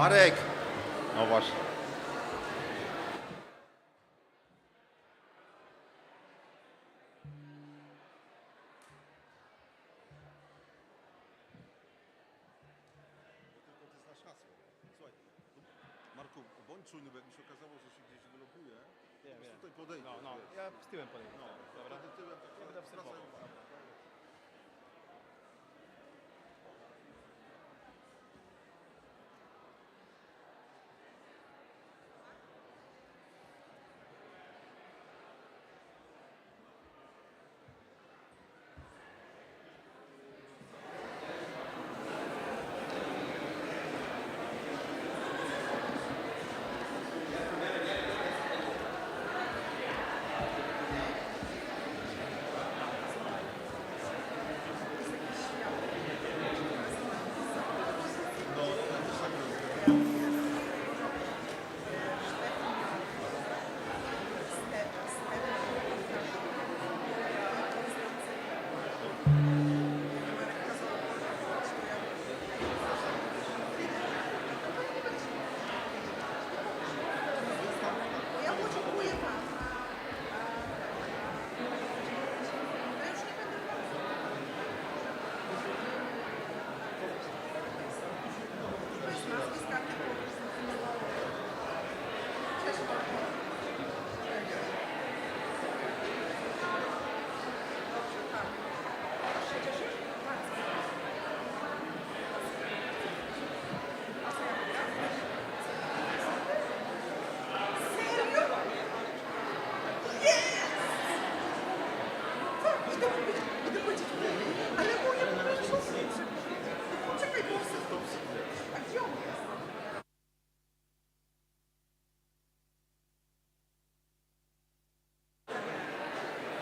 Marek! No właśnie. Marku, bądź czujny, bo jak mi się okazało, że się gdzieś wyloguje, tutaj podejdzie. No, ja z tyłem podejdę. No, Dobra. tyłem, Ja będę obserwował.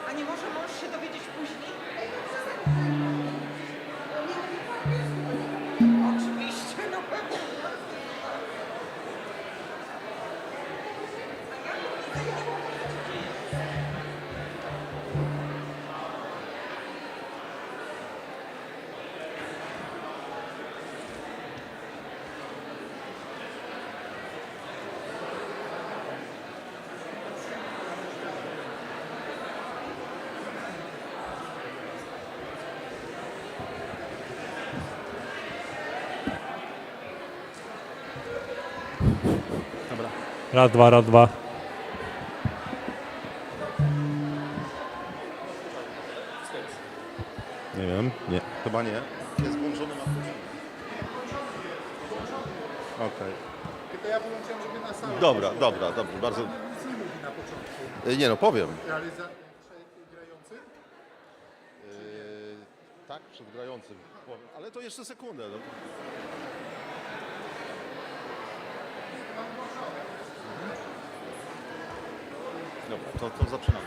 A nie może mąż się dowiedzieć później? Oczywiście, no pewnie. Dobra. Raz, dwa, raz, dwa. Nie wiem, nie, chyba nie. Jest włączony na Okej. Tylko ja wyłączyłem, żeby na salę. Dobra, bardzo. Nic nie mówi na początku. Nie no, powiem. Realizacja grający? Tak, przed grającym. Powiem. Ale to jeszcze sekundę. No. Dobra, to zaczynamy.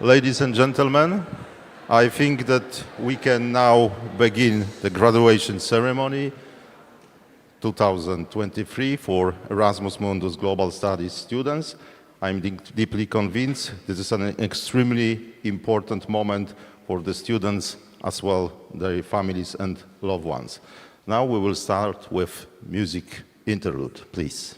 Ladies and gentlemen, I think that we can now begin the graduation ceremony 2023 for Erasmus Mundus Global Studies students. I'm deeply convinced this is an extremely important moment for the students as well their families and loved ones. Now we will start with music interlude, please.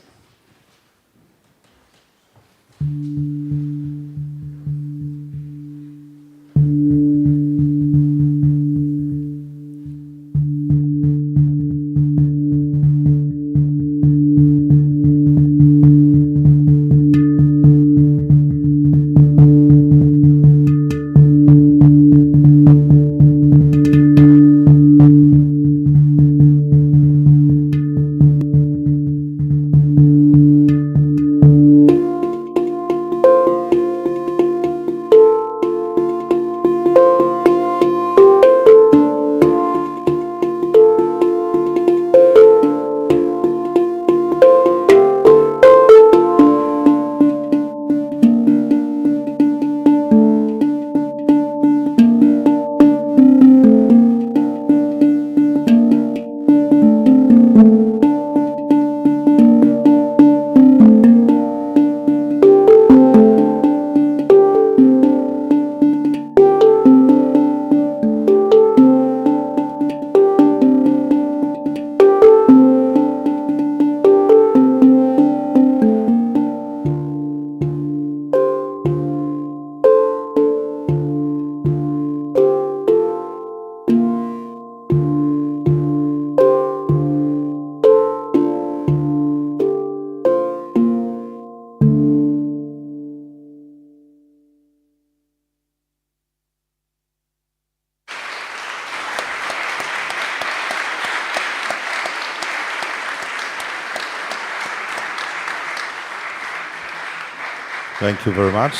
Thank you very much.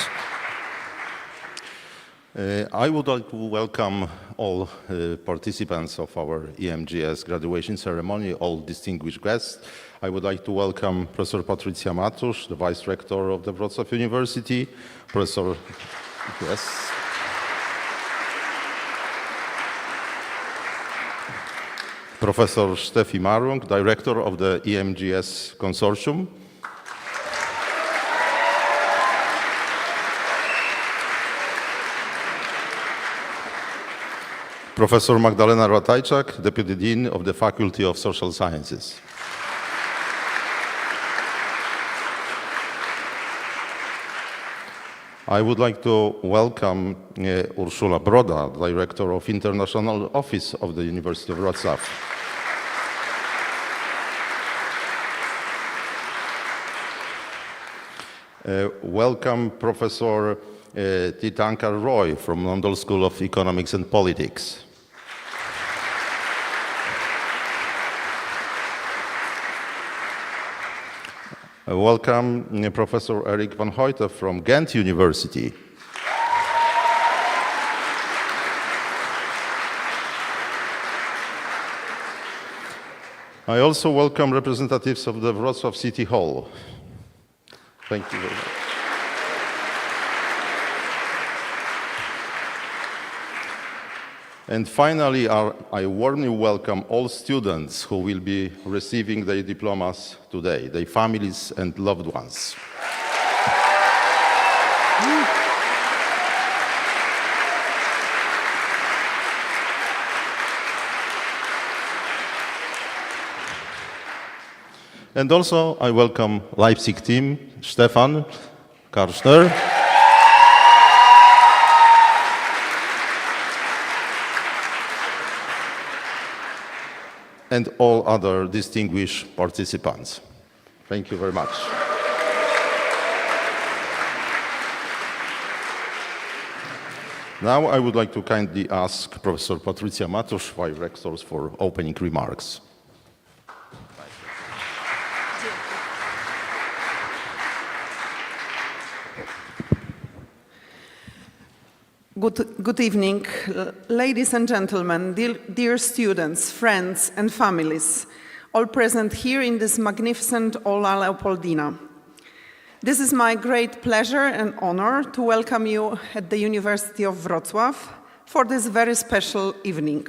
I would like to welcome all participants of our EMGS graduation ceremony, all distinguished guests. I would like to welcome Professor Patrycja Matusz, the Vice Rector of the Wrocław University, Professor, yes. Professor Steffi Marung, Director of the EMGS Consortium. Professor Magdalena Ratajczak, Deputy Dean of the Faculty of Social Sciences. I would like to welcome Urszula Broda, Director of International Office of the University of Wrocław. Welcome Professor Titankar Roy from London School of Economics and Politics. Welcome Professor Erik van Hoyte from Ghent University. I also welcome representatives of the Wrocław City Hall. Thank you very much. And finally, I warmly welcome all students who will be receiving their diplomas today, their families and loved ones. And also, I welcome Leipzig team, Stefan Karschner. And all other distinguished participants. Thank you very much. Now I would like to kindly ask Professor Patrycja Matusz, Vice Rector, for opening remarks. Good evening, ladies and gentlemen, dear students, friends and families, all present here in this magnificent Aula Leopoldina. This is my great pleasure and honor to welcome you at the University of Wrocław for this very special evening.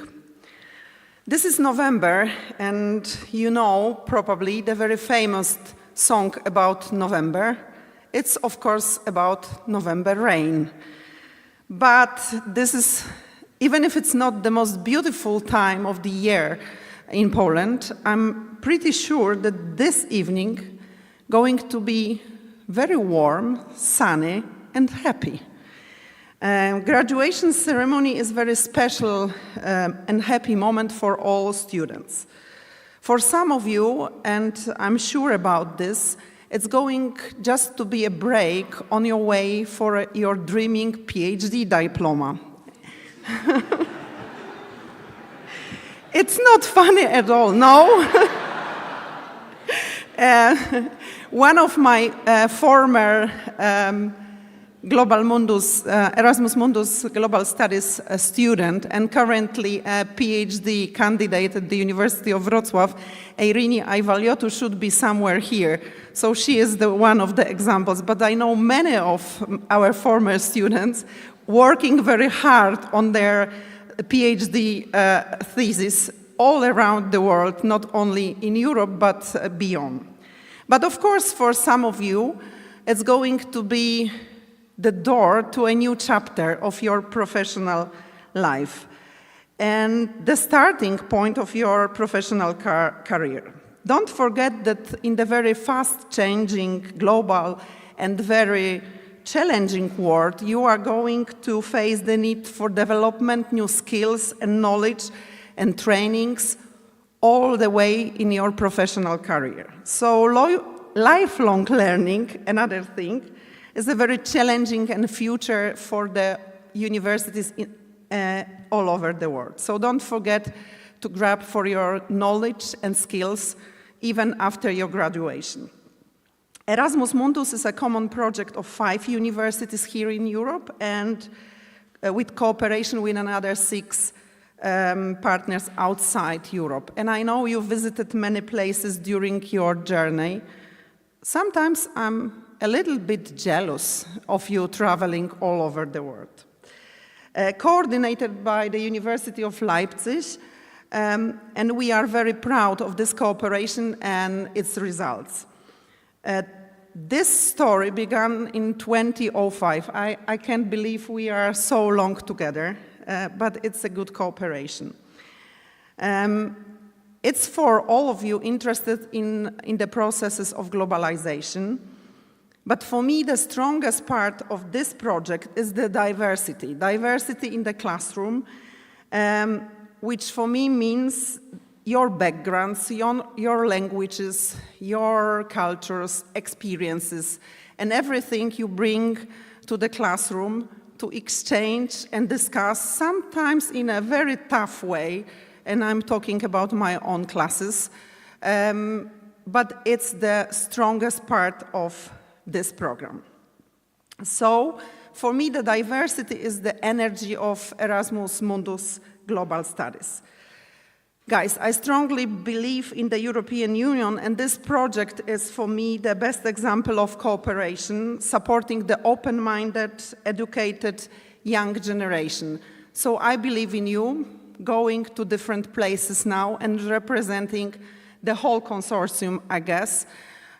This is November, and you know probably the very famous song about November. It's of course about November rain. But this is, even if it's not the most beautiful time of the year in Poland, I'm pretty sure that this evening going to be very warm, sunny, and happy. Graduation ceremony is very special and happy moment for all students. For some of you, and I'm sure about this, it's going just to be a break on your way for your dreaming PhD diploma. It's not funny at all, no? One of my former Global Mundus, Erasmus Mundus Global Studies student and currently a PhD candidate at the University of Wrocław, Irini Aivaliotu, should be somewhere here. So she is one of the examples, but I know many of our former students working very hard on their PhD thesis all around the world, not only in Europe, but beyond. But of course, for some of you, it's going to be the door to a new chapter of your professional life and the starting point of your professional career. Don't forget that in the very fast-changing, global, and very challenging world, you are going to face the need for development, new skills and knowledge and trainings all the way in your professional career. So lifelong learning, another thing, is a very challenging and future for the universities all over the world. So don't forget to grab for your knowledge and skills even after your graduation. Erasmus Mundus is a common project of 5 universities here in Europe and with cooperation with another 6 partners outside Europe. And I know you visited many places during your journey. Sometimes I'm a little bit jealous of you traveling all over the world. Coordinated by the University of Leipzig, and we are very proud of this cooperation and its results. This story began in 2005. I can't believe we are so long together, but it's a good cooperation. It's for all of you interested in the processes of globalization. But for me, the strongest part of this project is the diversity. Diversity in the classroom, which for me means your backgrounds, your languages, your cultures, experiences, and everything you bring to the classroom to exchange and discuss, sometimes in a very tough way, and I'm talking about my own classes, but it's the strongest part of this program. So, for me, the diversity is the energy of Erasmus Mundus Global Studies. Guys, I strongly believe in the European Union, and this project is, for me, the best example of cooperation, supporting the open-minded, educated, young generation. So I believe in you, going to different places now and representing the whole consortium, I guess,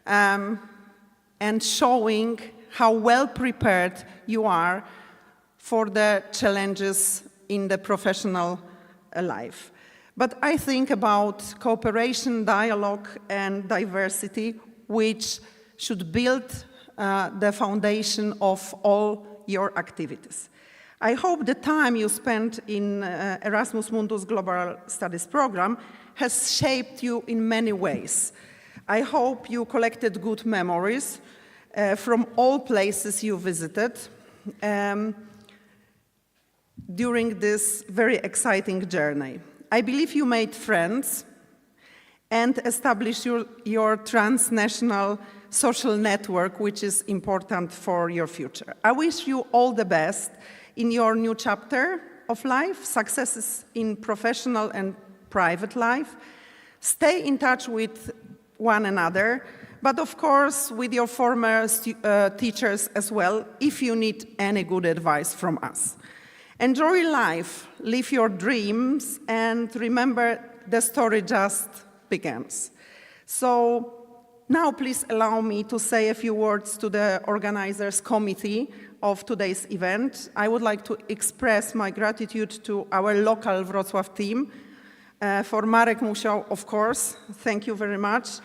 and showing how well prepared you are for the challenges in the professional life. But I think about cooperation, dialogue, and diversity, which should build the foundation of all your activities. I hope the time you spent in Erasmus Mundus Global Studies program has shaped you in many ways. I hope you collected good memories from all places you visited during this very exciting journey. I believe you made friends and established your transnational social network, which is important for your future. I wish you all the best in your new chapter of life, successes in professional and private life. Stay in touch with one another, but of course with your former teachers as well, if you need any good advice from us. Enjoy life, live your dreams, and remember the story just begins. So now please allow me to say a few words to the organizers committee of today's event. I would like to express my gratitude to our local Wrocław team, for Marek Musiał, of course. Thank you very much.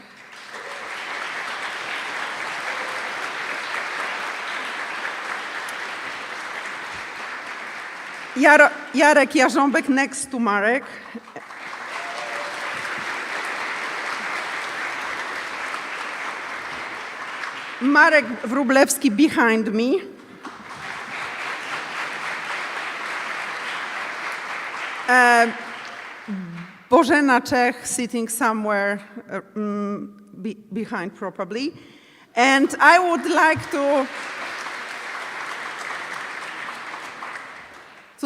Jarek Jarząbek next to Marek. Marek Wróblewski behind me. Bożena Czech sitting somewhere behind probably. And I would like to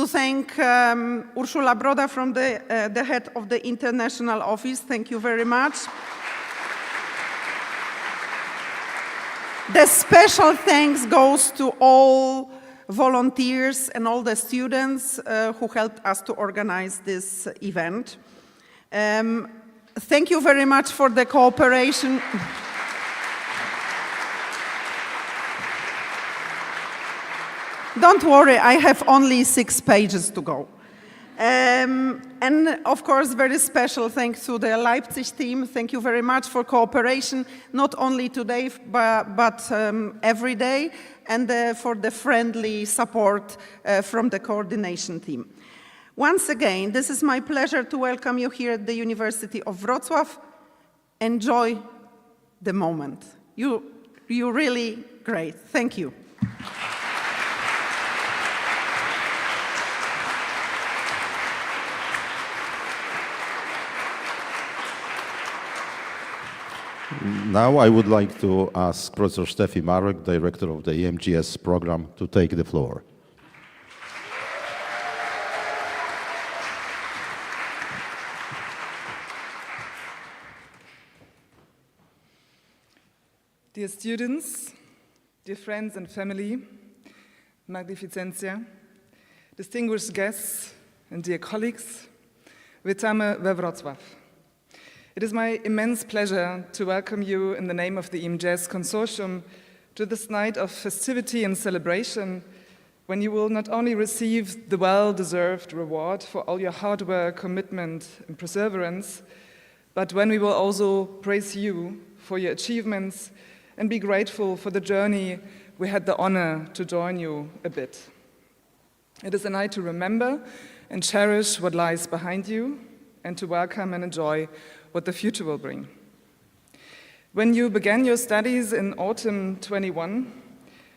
thank Ursula Broda from the head of the international office. Thank you very much. The special thanks goes to all volunteers and all the students who helped us to organize this event. Thank you very much for the cooperation. Don't worry, I have only 6 pages to go. And of course, very special thanks to the Leipzig team. Thank you very much for cooperation, not only today, but every day, and for the friendly support from the coordination team. Once again, this is my pleasure to welcome you here at the University of Wrocław. Enjoy the moment. You're really great. Thank you. Now I would like to ask Professor Steffi Marek, Director of the EMGS program, to take the floor. Dear students, dear friends and family, Magnificentia, distinguished guests, and dear colleagues, witamy we Wrocław. It is my immense pleasure to welcome you in the name of the EMGS Consortium to this night of festivity and celebration, when you will not only receive the well-deserved reward for all your hard work, commitment, and perseverance, but when we will also praise you for your achievements and be grateful for the journey we had the honor to join you a bit. It is a night to remember and cherish what lies behind you and to welcome and enjoy what the future will bring. When you began your studies in autumn 21,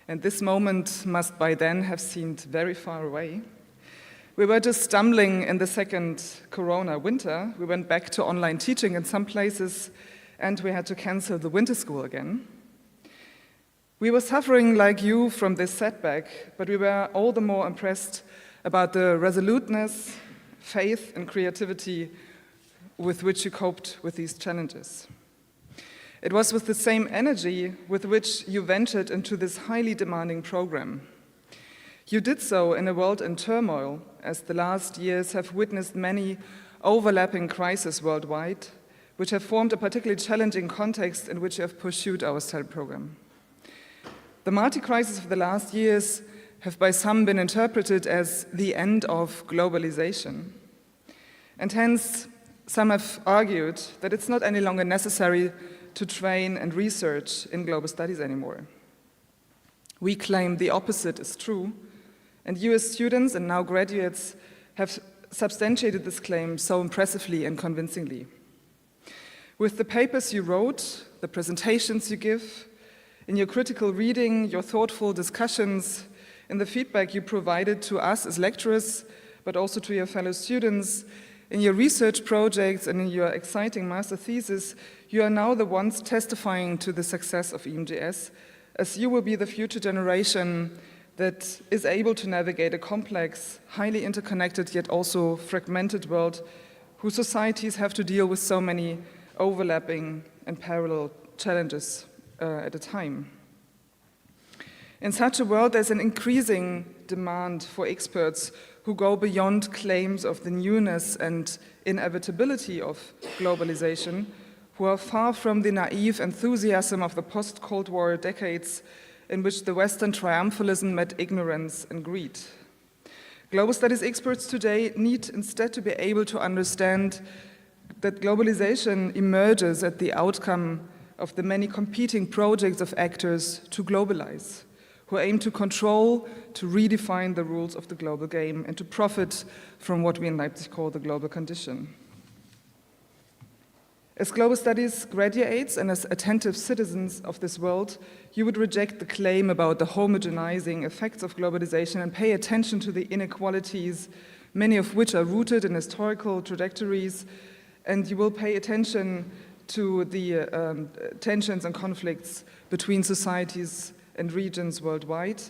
and this moment must by then have seemed very far away, we were just stumbling in the second Corona winter. We went back to online teaching in some places, and we had to cancel the winter school again. We were suffering like you from this setback, but we were all the more impressed about the resoluteness, faith, and creativity with which you coped with these challenges. It was with the same energy with which you ventured into this highly demanding program. You did so in a world in turmoil, as the last years have witnessed many overlapping crises worldwide, which have formed a particularly challenging context in which you have pursued our study program. The multi-crises of the last years have by some been interpreted as the end of globalization, and hence some have argued that it's not any longer necessary to train and research in global studies anymore. We claim the opposite is true, and you as students and now graduates have substantiated this claim so impressively and convincingly. With the papers you wrote, the presentations you give, in your critical reading, your thoughtful discussions, in the feedback you provided to us as lecturers, but also to your fellow students, in your research projects and in your exciting master thesis, you are now the ones testifying to the success of EMGS, as you will be the future generation that is able to navigate a complex, highly interconnected yet also fragmented world whose societies have to deal with so many overlapping and parallel challenges at a time. In such a world, there's an increasing demand for experts who go beyond claims of the newness and inevitability of globalization, who are far from the naive enthusiasm of the post-Cold War decades in which the Western triumphalism met ignorance and greed. Global studies experts today need instead to be able to understand that globalization emerges at the outcome of the many competing projects of actors to globalize, who aim to control, to redefine the rules of the global game, and to profit from what we in Leipzig call the global condition. As global studies graduates and as attentive citizens of this world, you would reject the claim about the homogenizing effects of globalization and pay attention to the inequalities, many of which are rooted in historical trajectories, and you will pay attention to the tensions and conflicts between societies and regions worldwide,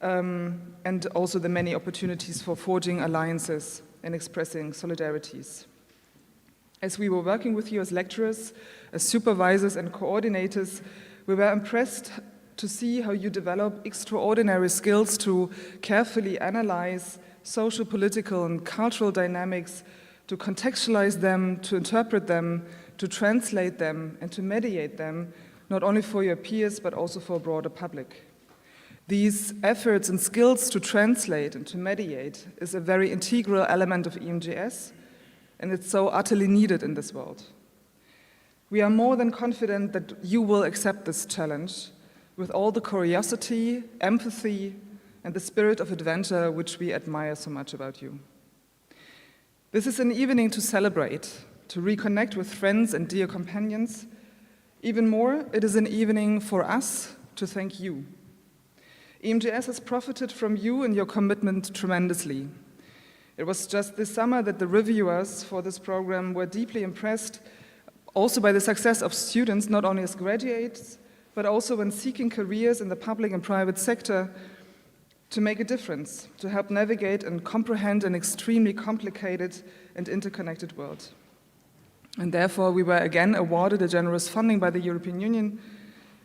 and also the many opportunities for forging alliances and expressing solidarities. As we were working with you as lecturers, as supervisors and coordinators, we were impressed to see how you develop extraordinary skills to carefully analyze social, political, and cultural dynamics, to contextualize them, to interpret them, to translate them, and to mediate them, not only for your peers, but also for a broader public. These efforts and skills to translate and to mediate is a very integral element of EMGS, and it's so utterly needed in this world. We are more than confident that you will accept this challenge with all the curiosity, empathy, and the spirit of adventure which we admire so much about you. This is an evening to celebrate, to reconnect with friends and dear companions. Even more, it is an evening for us to thank you. EMGS has profited from you and your commitment tremendously. It was just this summer that the reviewers for this program were deeply impressed Also by the success of students, not only as graduates, but also when seeking careers in the public and private sector, to make a difference, to help navigate and comprehend an extremely complicated and interconnected world. And therefore, we were again awarded a generous funding by the European Union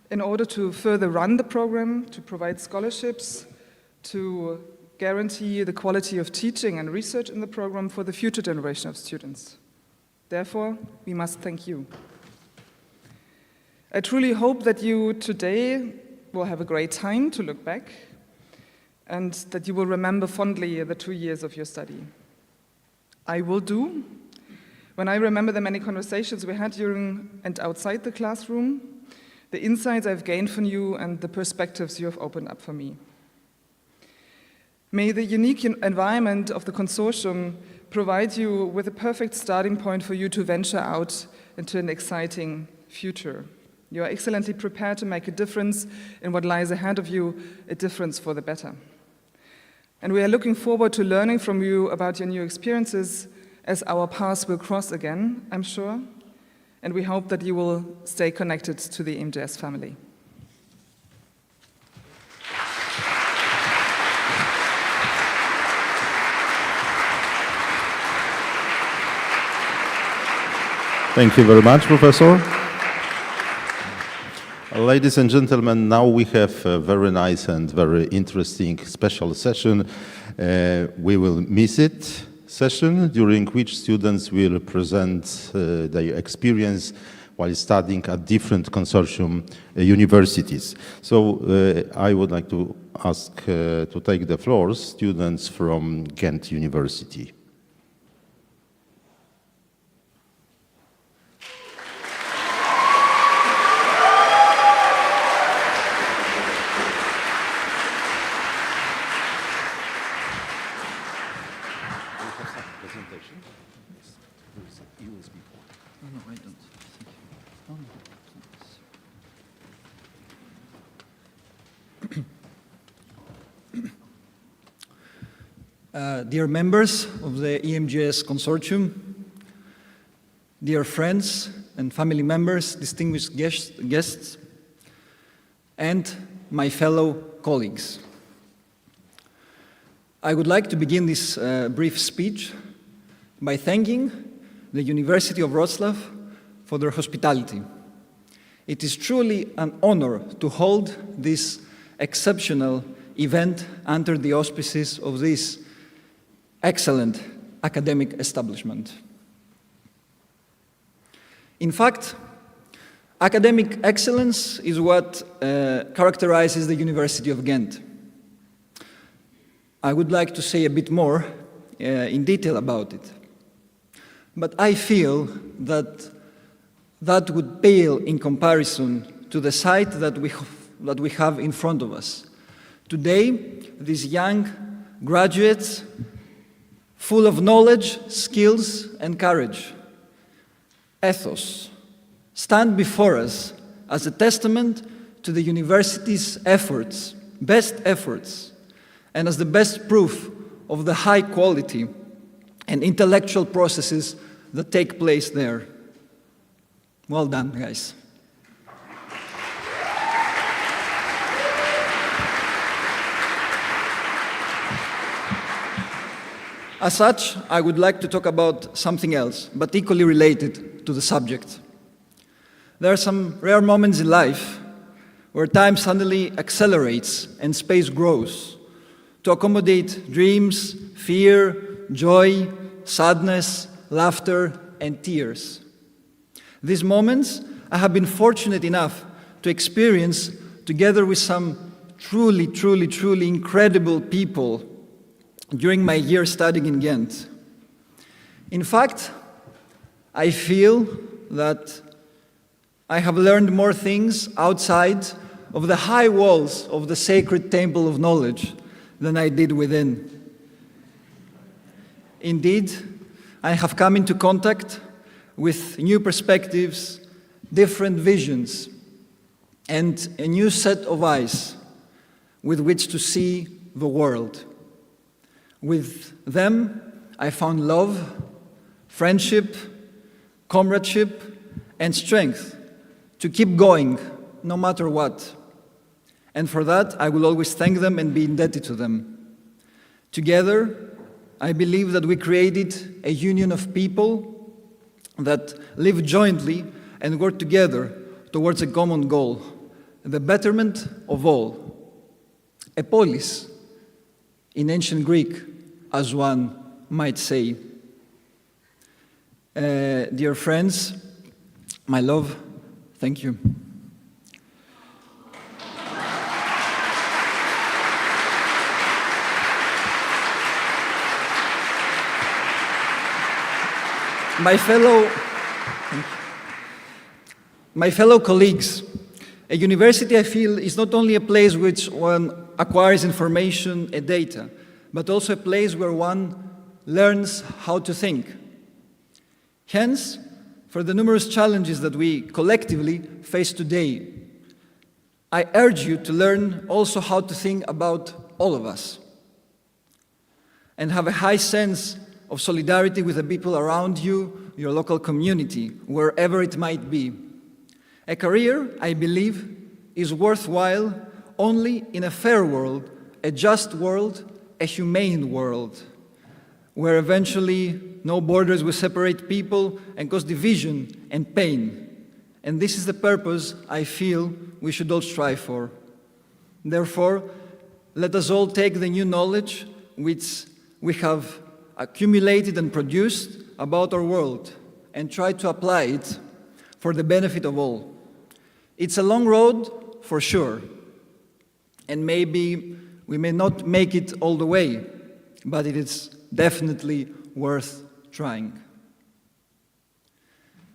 in order to further run the program, to provide scholarships, to guarantee the quality of teaching and research in the program for the future generation of students. Therefore, we must thank you. I truly hope that you today will have a great time to look back and that you will remember fondly the 2 years of your study. I will do. When I remember the many conversations we had during and outside the classroom, the insights I've gained from you and the perspectives you have opened up for me. May the unique environment of the consortium provide you with a perfect starting point for you to venture out into an exciting future. You are excellently prepared to make a difference in what lies ahead of you, a difference for the better. And we are looking forward to learning from you about your new experiences as our paths will cross again, I'm sure. And we hope that you will stay connected to the EMGS family. Thank you very much, Professor. Ladies and gentlemen, now we have a very nice and very interesting special session. We will miss it session during which students will present their experience while studying at different consortium universities. So I would like to ask to take the floor students from Ghent University. Dear members of the EMGS consortium, dear friends and family members, distinguished guests, and my fellow colleagues. I would like to begin this brief speech by thanking the University of Wrocław for their hospitality. It is truly an honor to hold this exceptional event under the auspices of this excellent academic establishment. In fact, academic excellence is what characterizes the University of Ghent. I would like to say a bit more in detail about it. But I feel that that would pale in comparison to the site that we have in front of us. Today, these young graduates, full of knowledge, skills, and courage, ethos, stand before us as a testament to the university's efforts, best efforts, and as the best proof of the high quality and intellectual processes that take place there. Well done, guys. As such, I would like to talk about something else, but equally related to the subject. There are some rare moments in life where time suddenly accelerates and space grows to accommodate dreams, fear, joy, sadness, laughter, and tears. These moments I have been fortunate enough to experience together with some truly incredible people during my year studying in Ghent. In fact, I feel that I have learned more things outside of the high walls of the sacred temple of knowledge than I did within. Indeed, I have come into contact with new perspectives, different visions, and a new set of eyes with which to see the world. With them, I found love, friendship, comradeship, and strength to keep going no matter what. And for that, I will always thank them and be indebted to them. Together, I believe that we created a union of people that live jointly and work together towards a common goal, the betterment of all. A polis, in ancient Greek, as one might say. Dear friends, my love, thank you. My fellow colleagues, a university, I feel, is not only a place which one acquires information and data, but also a place where one learns how to think. Hence, for the numerous challenges that we collectively face today, I urge you to learn also how to think about all of us and have a high sense of solidarity with the people around you, your local community, wherever it might be. A career, I believe, is worthwhile only in a fair world, a just world, a humane world, where eventually no borders will separate people and cause division and pain. And this is the purpose I feel we should all strive for. Therefore, let us all take the new knowledge which we have accumulated and produced about our world and try to apply it for the benefit of all. It's a long road, for sure, and maybe we may not make it all the way, but it is definitely worth trying.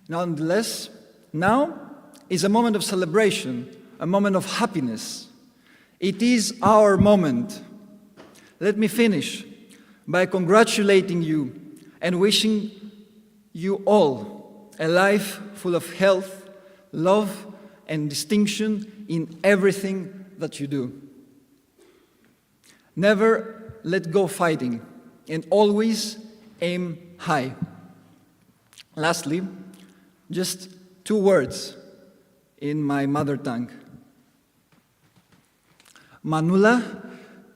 Nonetheless, now is a moment of celebration, a moment of happiness. It is our moment. Let me finish by congratulating you and wishing you all a life full of health, love, and distinction in everything that you do. Never let go fighting, and always aim high. Lastly, just 2 words in my mother tongue. Μανούλα,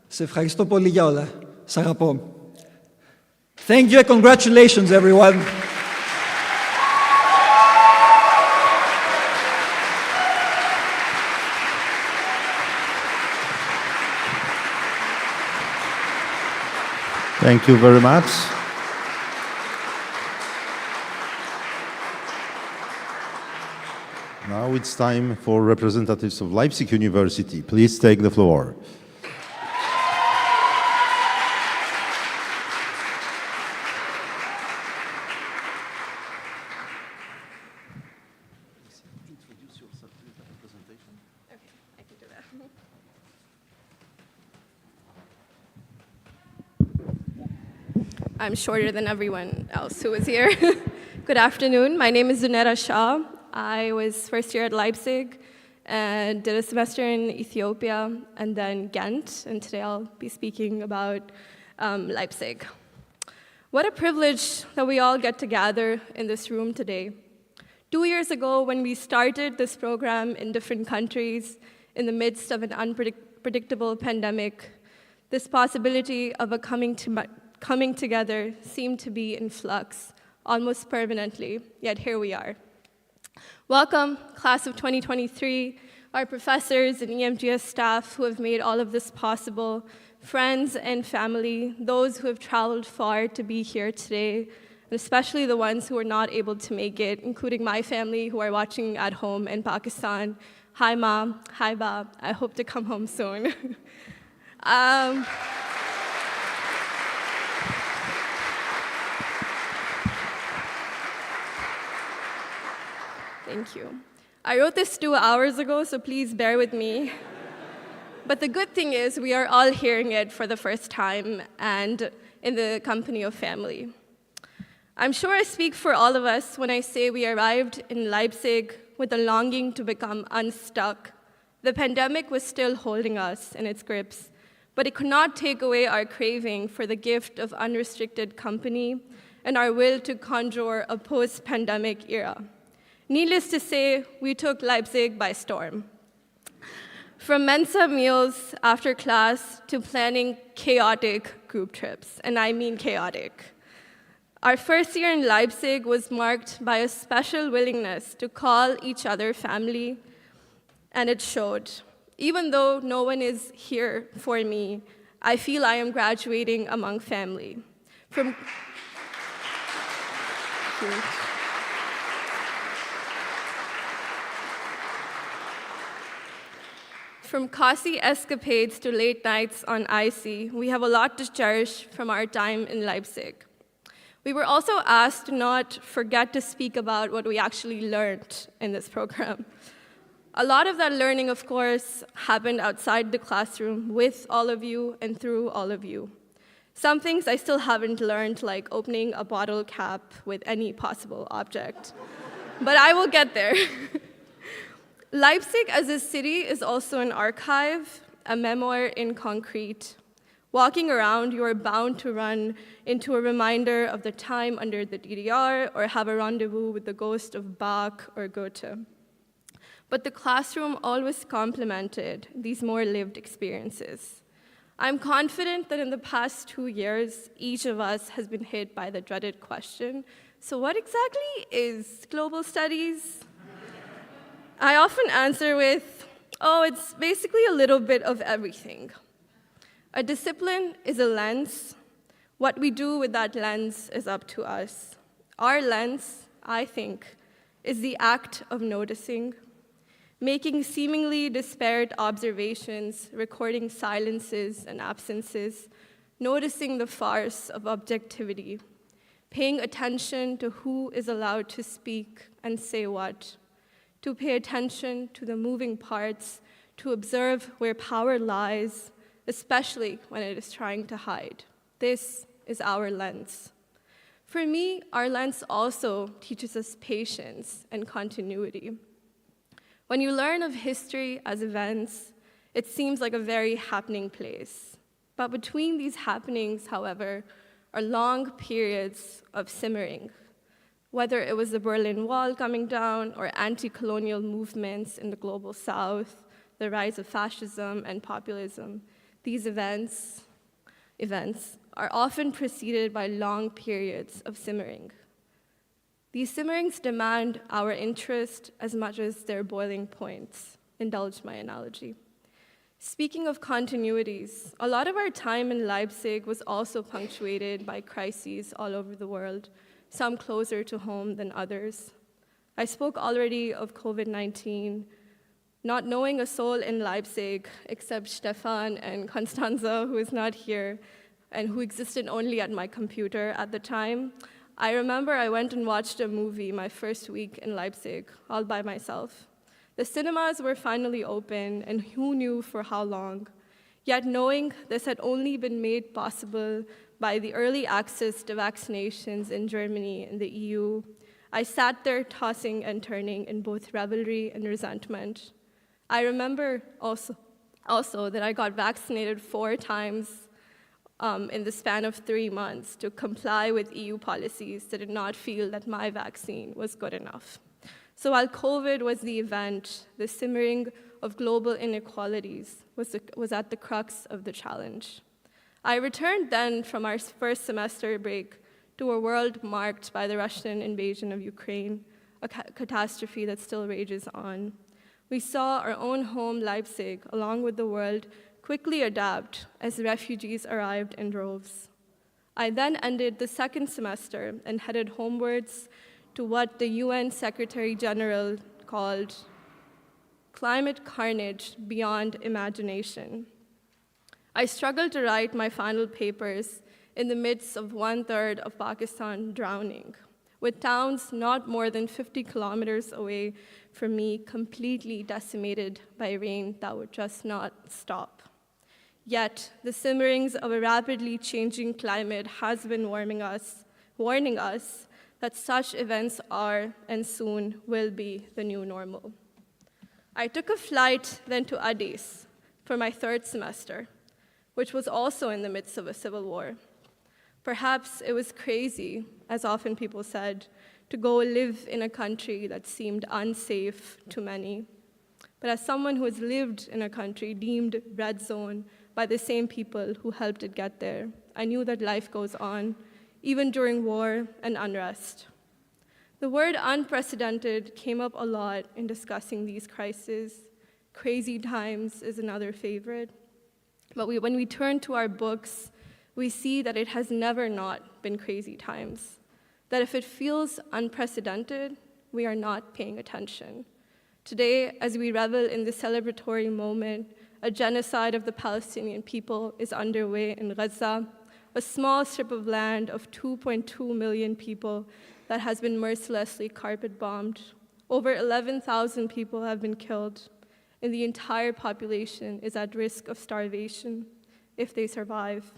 σε ευχαριστώ πολύ για όλα. Σ' αγαπώ. Thank you and congratulations, everyone. Thank you very much. Now it's time for representatives of Leipzig University. Please take the floor. I'm shorter than everyone else who was here. Good afternoon. My name is Zunera Shah. I was first year at Leipzig and did a semester in Ethiopia and then Ghent, and today I'll be speaking about Leipzig. What a privilege that we all get to gather in this room today. 2 years ago, when we started this program in different countries in the midst of an unpredictable pandemic, this possibility of a coming together seemed to be in flux almost permanently, yet here we are. Welcome, class of 2023, our professors and EMGS staff who have made all of this possible, friends and family, those who have traveled far to be here today, and especially the ones who are not able to make it, including my family who are watching at home in Pakistan. Hi, Mom. Hi, Bob. I hope to come home soon. Thank you. I wrote this 2 hours ago, so please bear with me. But the good thing is we are all hearing it for the first time and in the company of family. I'm sure I speak for all of us when I say we arrived in Leipzig with a longing to become unstuck. The pandemic was still holding us in its grips, but it could not take away our craving for the gift of unrestricted company and our will to conjure a post-pandemic era. Needless to say, we took Leipzig by storm. From Mensa meals after class to planning chaotic group trips, and I mean chaotic. Our first year in Leipzig was marked by a special willingness to call each other family, and it showed. Even though no one is here for me, I feel I am graduating among family. From costly escapades to late nights on IC, we have a lot to cherish from our time in Leipzig. We were also asked to not forget to speak about what we actually learned in this program. A lot of that learning, of course, happened outside the classroom with all of you and through all of you. Some things I still haven't learned, like opening a bottle cap with any possible object. But I will get there. Leipzig as a city is also an archive, a memoir in concrete. Walking around, you are bound to run into a reminder of the time under the DDR or have a rendezvous with the ghost of Bach or Goethe. But the classroom always complemented these more lived experiences. I'm confident that in the past 2 years, each of us has been hit by the dreaded question, so what exactly is global studies? I often answer with, oh, it's basically a little bit of everything. A discipline is a lens. What we do with that lens is up to us. Our lens, I think, is the act of noticing, making seemingly disparate observations, recording silences and absences, noticing the farce of objectivity, paying attention to who is allowed to speak and say what, to pay attention to the moving parts, to observe where power lies, especially when it is trying to hide. This is our lens. For me, our lens also teaches us patience and continuity. When you learn of history as events, it seems like a very happening place. But between these happenings, however, are long periods of simmering. Whether it was the Berlin Wall coming down or anti-colonial movements in the global south, the rise of fascism and populism, these events are often preceded by long periods of simmering. These simmerings demand our interest as much as their boiling points. Indulge my analogy. Speaking of continuities, a lot of our time in Leipzig was also punctuated by crises all over the world, some closer to home than others. I spoke already of COVID-19, not knowing a soul in Leipzig except Stefan and Constanza, who is not here, and who existed only at my computer at the time. I remember I went and watched a movie my first week in Leipzig, all by myself. The cinemas were finally open, and who knew for how long? Yet knowing this had only been made possible by the early access to vaccinations in Germany and the EU, I sat there tossing and turning in both revelry and resentment. I remember also that I got vaccinated 4 times in the span of 3 months to comply with EU policies that did not feel that my vaccine was good enough. So while COVID was the event, the simmering of global inequalities was at the crux of the challenge. I returned then from our first semester break to a world marked by the Russian invasion of Ukraine, a catastrophe that still rages on. We saw our own home, Leipzig, along with the world, quickly adapt as refugees arrived in droves. I then ended the second semester and headed homewards to what the UN Secretary General called climate carnage beyond imagination. I struggled to write my final papers in the midst of 1/3 of Pakistan drowning, with towns not more than 50 kilometers away from me completely decimated by rain that would just not stop. Yet, the simmerings of a rapidly changing climate has been warning us that such events are and soon will be the new normal. I took a flight then to Addis for my 3rd semester, which was also in the midst of a civil war. Perhaps it was crazy, as often people said, to go live in a country that seemed unsafe to many. But as someone who has lived in a country deemed red zone by the same people who helped it get there, I knew that life goes on, even during war and unrest. The word unprecedented came up a lot in discussing these crises. Crazy times is another favorite. But when we turn to our books, we see that it has never not been crazy times. That if it feels unprecedented, we are not paying attention. Today, as we revel in the celebratory moment, a genocide of the Palestinian people is underway in Gaza, a small strip of land of 2.2 million people that has been mercilessly carpet-bombed. Over 11,000 people have been killed, and the entire population is at risk of starvation if they survive.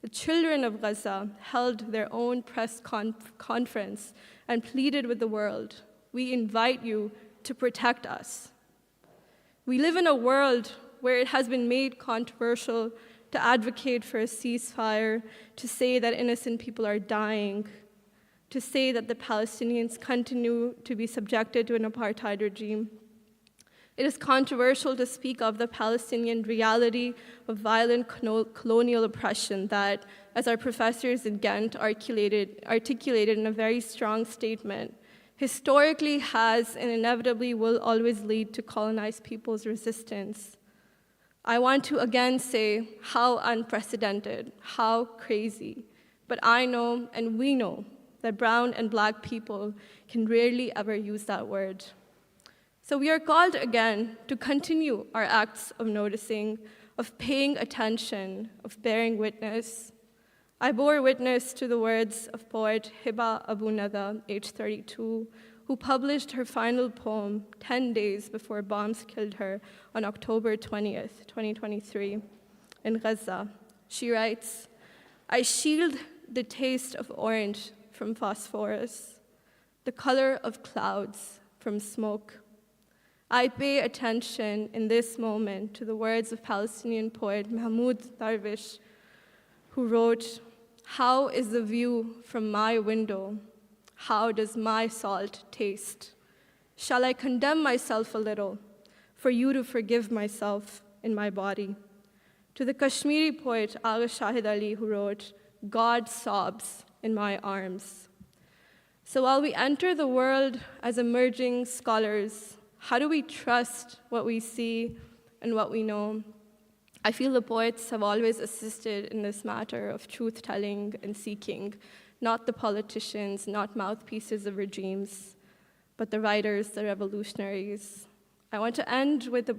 The children of Gaza held their own press conference and pleaded with the world, "We invite you to protect us." We live in a world where it has been made controversial to advocate for a ceasefire, to say that innocent people are dying, to say that the Palestinians continue to be subjected to an apartheid regime. It is controversial to speak of the Palestinian reality of violent colonial oppression that, as our professors in Ghent articulated in a very strong statement, historically has and inevitably will always lead to colonized people's resistance. I want to again say how unprecedented, how crazy, but I know and we know that brown and black people can rarely ever use that word. So we are called again to continue our acts of noticing, of paying attention, of bearing witness. I bore witness to the words of poet Hiba Abu Nada, age 32, who published her final poem 10 days before bombs killed her on October 20th, 2023, in Gaza. She writes, "I shield the taste of orange from phosphorus, the color of clouds from smoke. I pay attention in this moment to the words of Palestinian poet Mahmoud Darwish, who wrote, 'How is the view from my window? How does my salt taste? Shall I condemn myself a little for you to forgive myself in my body?' To the Kashmiri poet Agha Shahid Ali, who wrote, 'God sobs in my arms.' So while we enter the world as emerging scholars, how do we trust what we see and what we know? I feel the poets have always assisted in this matter of truth-telling and seeking, not the politicians, not mouthpieces of regimes, but the writers, the revolutionaries. I want to end with the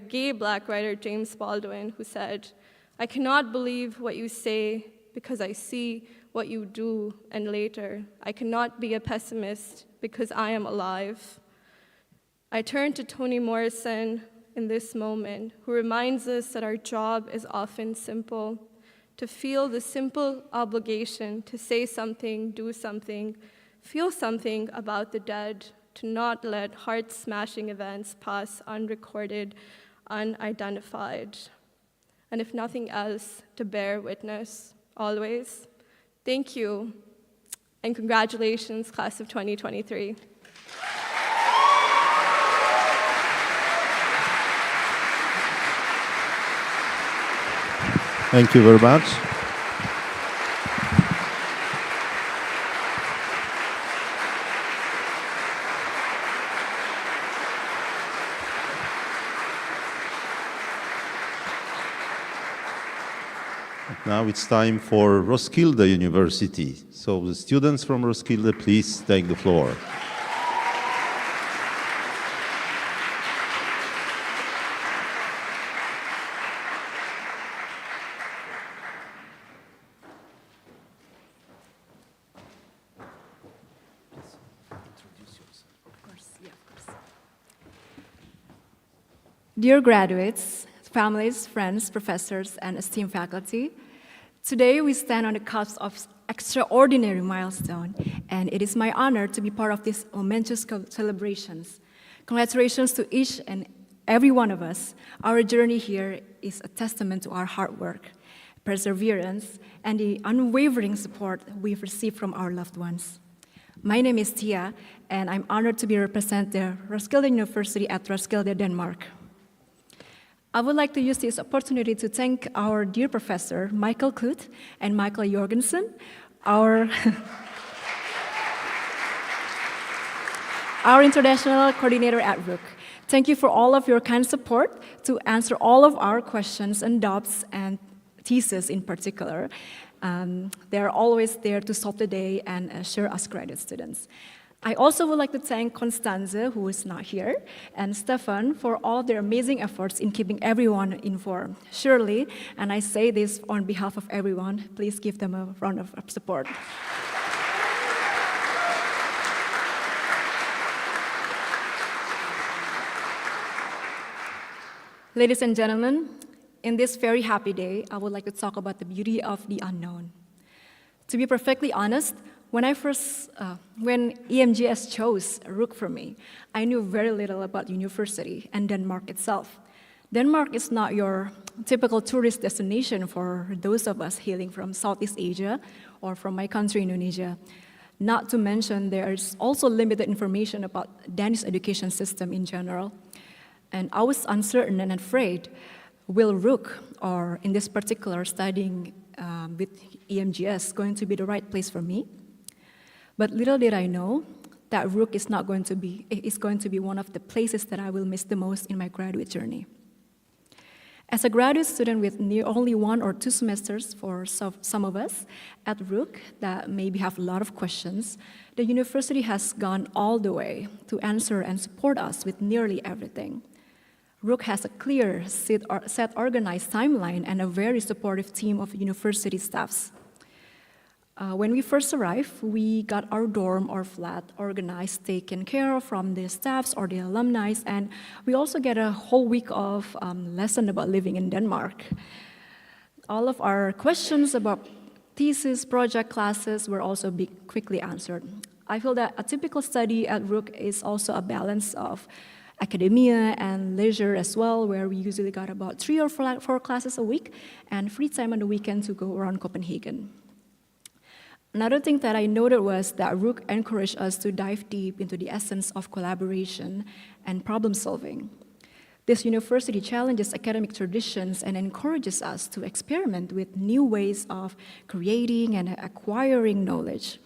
gay black writer, James Baldwin, who said, 'I cannot believe what you say because I see what you do, and later, I cannot be a pessimist because I am alive.' I turn to Toni Morrison in this moment, who reminds us that our job is often simple, to feel the simple obligation to say something, do something, feel something about the dead, to not let heart-smashing events pass unrecorded, unidentified, and if nothing else, to bear witness, always. Thank you, and congratulations, class of 2023. Thank you very much. Now it's time for Roskilde University. So the students from Roskilde, please take the floor. Dear graduates, families, friends, professors, and esteemed faculty, today we stand on the cusp of extraordinary milestone, and it is my honor to be part of these momentous celebrations. Congratulations to each and every one of us. Our journey here is a testament to our hard work, perseverance, and the unwavering support we've received from our loved ones. My name is Tia, and I'm honored to be representing Roskilde University at Roskilde, Denmark. I would like to use this opportunity to thank our dear professor, Michael Klut and Michael Jorgensen, our international coordinator at RUC. Thank you for all of your kind support to answer all of our questions and doubts and thesis in particular. They're always there to solve the day and assure us graduate students. I also would like to thank Constanze, who is not here, and Stefan for all their amazing efforts in keeping everyone informed. Surely, and I say this on behalf of everyone, please give them a round of support. Ladies and gentlemen, in this very happy day, I would like to talk about the beauty of the unknown. To be perfectly honest, when EMGS chose RUC for me, I knew very little about university and Denmark itself. Denmark is not your typical tourist destination for those of us hailing from Southeast Asia or from my country, Indonesia. Not to mention, there's also limited information about Danish education system in general. And I was uncertain and afraid, will RUC, or in this particular studying with EMGS, going to be the right place for me? But little did I know that RUC is going to be one of the places that I will miss the most in my graduate journey. As a graduate student with only 1 or 2 semesters for some of us at RUC that maybe have a lot of questions, the university has gone all the way to answer and support us with nearly everything. RUC has a clear, set organized timeline and a very supportive team of university staffs. When we first arrived, we got our dorm or flat organized, taken care of from the staffs or the alumni, and we also get a whole week of lesson about living in Denmark. All of our questions about thesis, project classes were also quickly answered. I feel that a typical study at RUC is also a balance of academia and leisure as well, where we usually got about 3 or 4 classes a week and free time on the weekend to go around Copenhagen. Another thing that I noted was that RUC encouraged us to dive deep into the essence of collaboration and problem solving. This university challenges academic traditions and encourages us to experiment with new ways of creating and acquiring knowledge.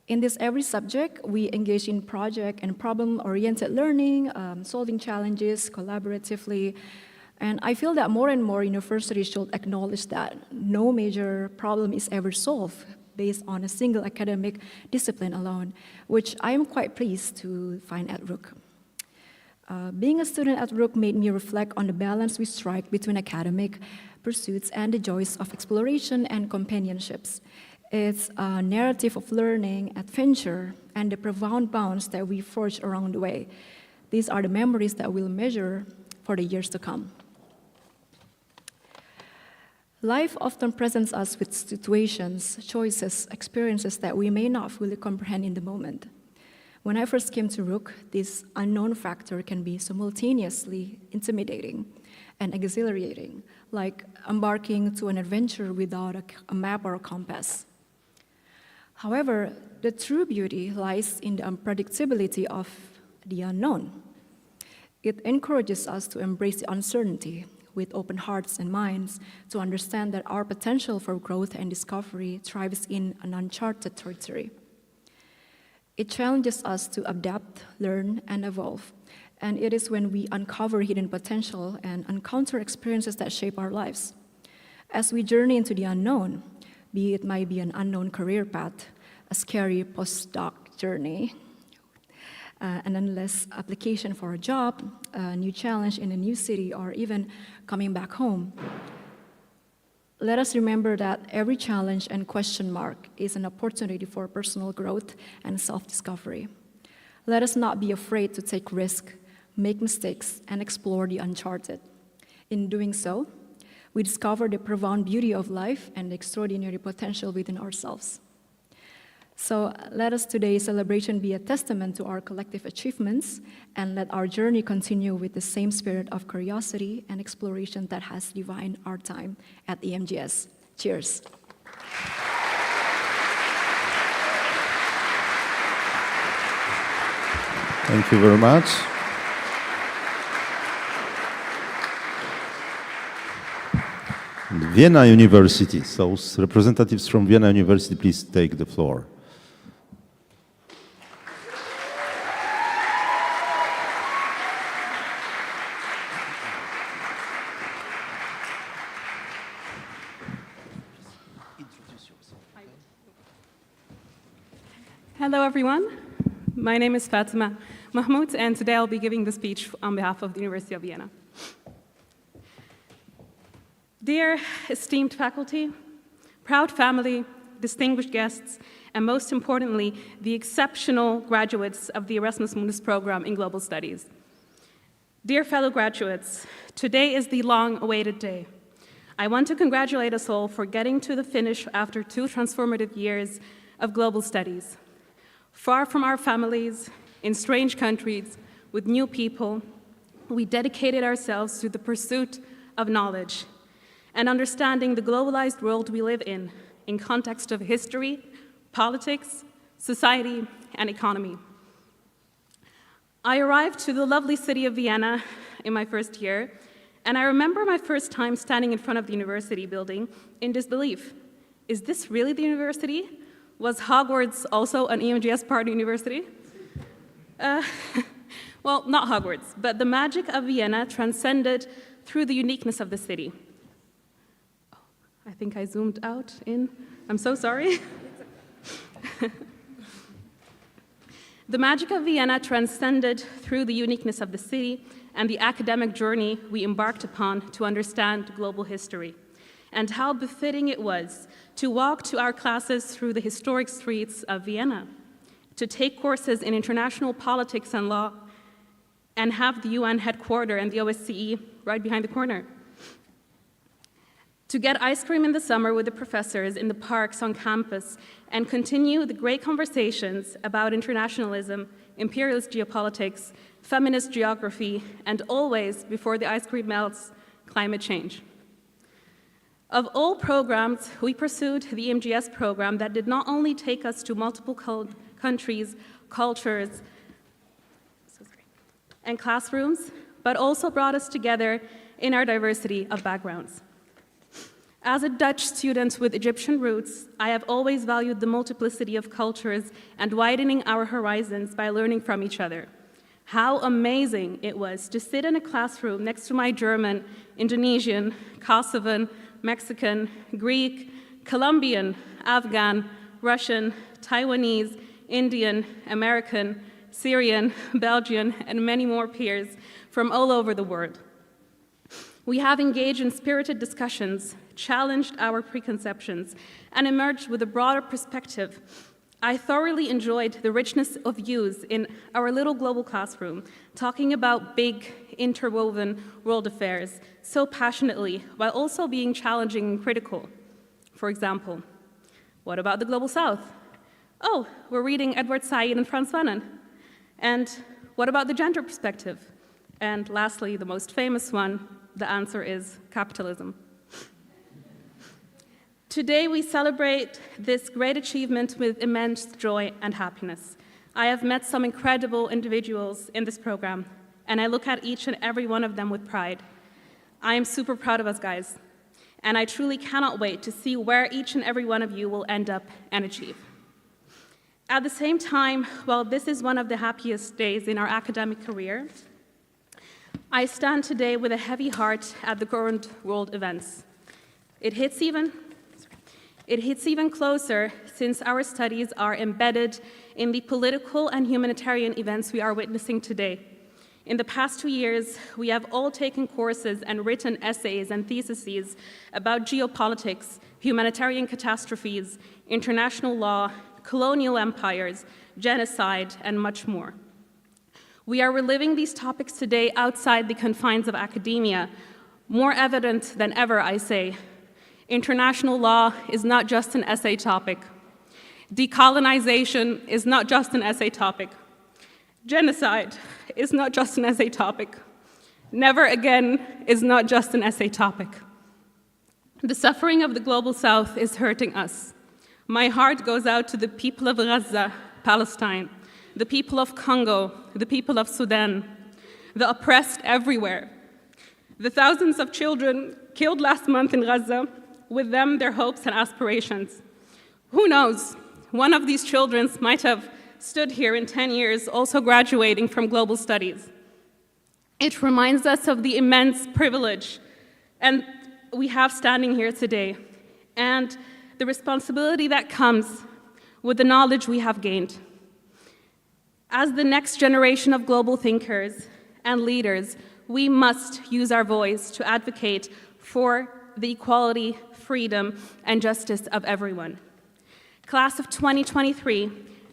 In this every subject, we engage in project and problem-oriented learning, solving challenges collaboratively, and I feel that more and more universities should acknowledge that no major problem is ever solved based on a single academic discipline alone, which I am quite pleased to find at RUC. Being a student at RUC made me reflect on the balance we strike between academic pursuits and the joys of exploration and companionships. It's a narrative of learning, adventure, and the profound bonds that we forge along the way. These are the memories that we'll measure for the years to come. Life often presents us with situations, choices, experiences that we may not fully comprehend in the moment. When I first came to RUC, this unknown factor can be simultaneously intimidating and exhilarating, like embarking to an adventure without a map or a compass. However, the true beauty lies in the unpredictability of the unknown. It encourages us to embrace the uncertainty with open hearts and minds, to understand that our potential for growth and discovery thrives in an uncharted territory. It challenges us to adapt, learn, and evolve, and it is when we uncover hidden potential and encounter experiences that shape our lives. As we journey into the unknown, be it might be an unknown career path, a scary postdoc journey, an endless application for a job, a new challenge in a new city, or even coming back home. Let us remember that every challenge and question mark is an opportunity for personal growth and self-discovery. Let us not be afraid to take risks, make mistakes, and explore the uncharted. In doing so, we discover the profound beauty of life and the extraordinary potential within ourselves. So let us today's celebration be a testament to our collective achievements, and let our journey continue with the same spirit of curiosity and exploration that has defined our time at EMGS. Cheers. Thank you very much. And Vienna University. So representatives from Vienna University, please take the floor. Hello, everyone. My name is Fatima Mahmoud, and today I'll be giving the speech on behalf of the University of Vienna. Dear esteemed faculty, proud family, distinguished guests, and most importantly, the exceptional graduates of the Erasmus Mundus program in Global Studies. Dear fellow graduates, today is the long-awaited day. I want to congratulate us all for getting to the finish after 2 transformative years of global studies. Far from our families, in strange countries, with new people, we dedicated ourselves to the pursuit of knowledge and understanding the globalized world we live in context of history, politics, society, and economy. I arrived to the lovely city of Vienna in my first year, and I remember my first time standing in front of the university building in disbelief. Is this really the university? Was Hogwarts also an EMGS partner university? Well, not Hogwarts, but the magic of Vienna transcended through the uniqueness of the city. Oh, I think I zoomed out in. I'm so sorry. The magic of Vienna transcended through the uniqueness of the city and the academic journey we embarked upon to understand global history, and how befitting it was to walk to our classes through the historic streets of Vienna, to take courses in international politics and law, and have the UN headquarters and the OSCE right behind the corner. To get ice cream in the summer with the professors in the parks on campus and continue the great conversations about internationalism, imperialist geopolitics, feminist geography, and always, before the ice cream melts, climate change. Of all programs, we pursued the EMGS program that did not only take us to multiple countries, cultures, and classrooms, but also brought us together in our diversity of backgrounds. As a Dutch student with Egyptian roots, I have always valued the multiplicity of cultures and widening our horizons by learning from each other. How amazing it was to sit in a classroom next to my German, Indonesian, Kosovan, Mexican, Greek, Colombian, Afghan, Russian, Taiwanese, Indian, American, Syrian, Belgian, and many more peers from all over the world. We have engaged in spirited discussions, challenged our preconceptions, and emerged with a broader perspective. I thoroughly enjoyed the richness of views in our little global classroom, talking about big, interwoven world affairs so passionately, while also being challenging and critical. For example, what about the Global South? Oh, we're reading Edward Said and Frans Fanon. And what about the gender perspective? And lastly, the most famous one, the answer is capitalism. Today, we celebrate this great achievement with immense joy and happiness. I have met some incredible individuals in this program, and I look at each and every one of them with pride. I am super proud of us, guys, and I truly cannot wait to see where each and every one of you will end up and achieve. At the same time, while this is one of the happiest days in our academic career, I stand today with a heavy heart at the current world events. It hits even closer since our studies are embedded in the political and humanitarian events we are witnessing today. In the past 2 years, we have all taken courses and written essays and theses about geopolitics, humanitarian catastrophes, international law, colonial empires, genocide, and much more. We are reliving these topics today outside the confines of academia, more evident than ever, I say. International law is not just an essay topic. Decolonization is not just an essay topic. Genocide is not just an essay topic. Never again is not just an essay topic. The suffering of the Global South is hurting us. My heart goes out to the people of Gaza, Palestine, the people of Congo, the people of Sudan, the oppressed everywhere, the thousands of children killed last month in Gaza, with them their hopes and aspirations. Who knows, one of these children might have stood here in 10 years also graduating from global studies. It reminds us of the immense privilege and we have standing here today, and the responsibility that comes with the knowledge we have gained. As the next generation of global thinkers and leaders, we must use our voice to advocate for the equality, freedom, and justice of everyone. Class of 2023,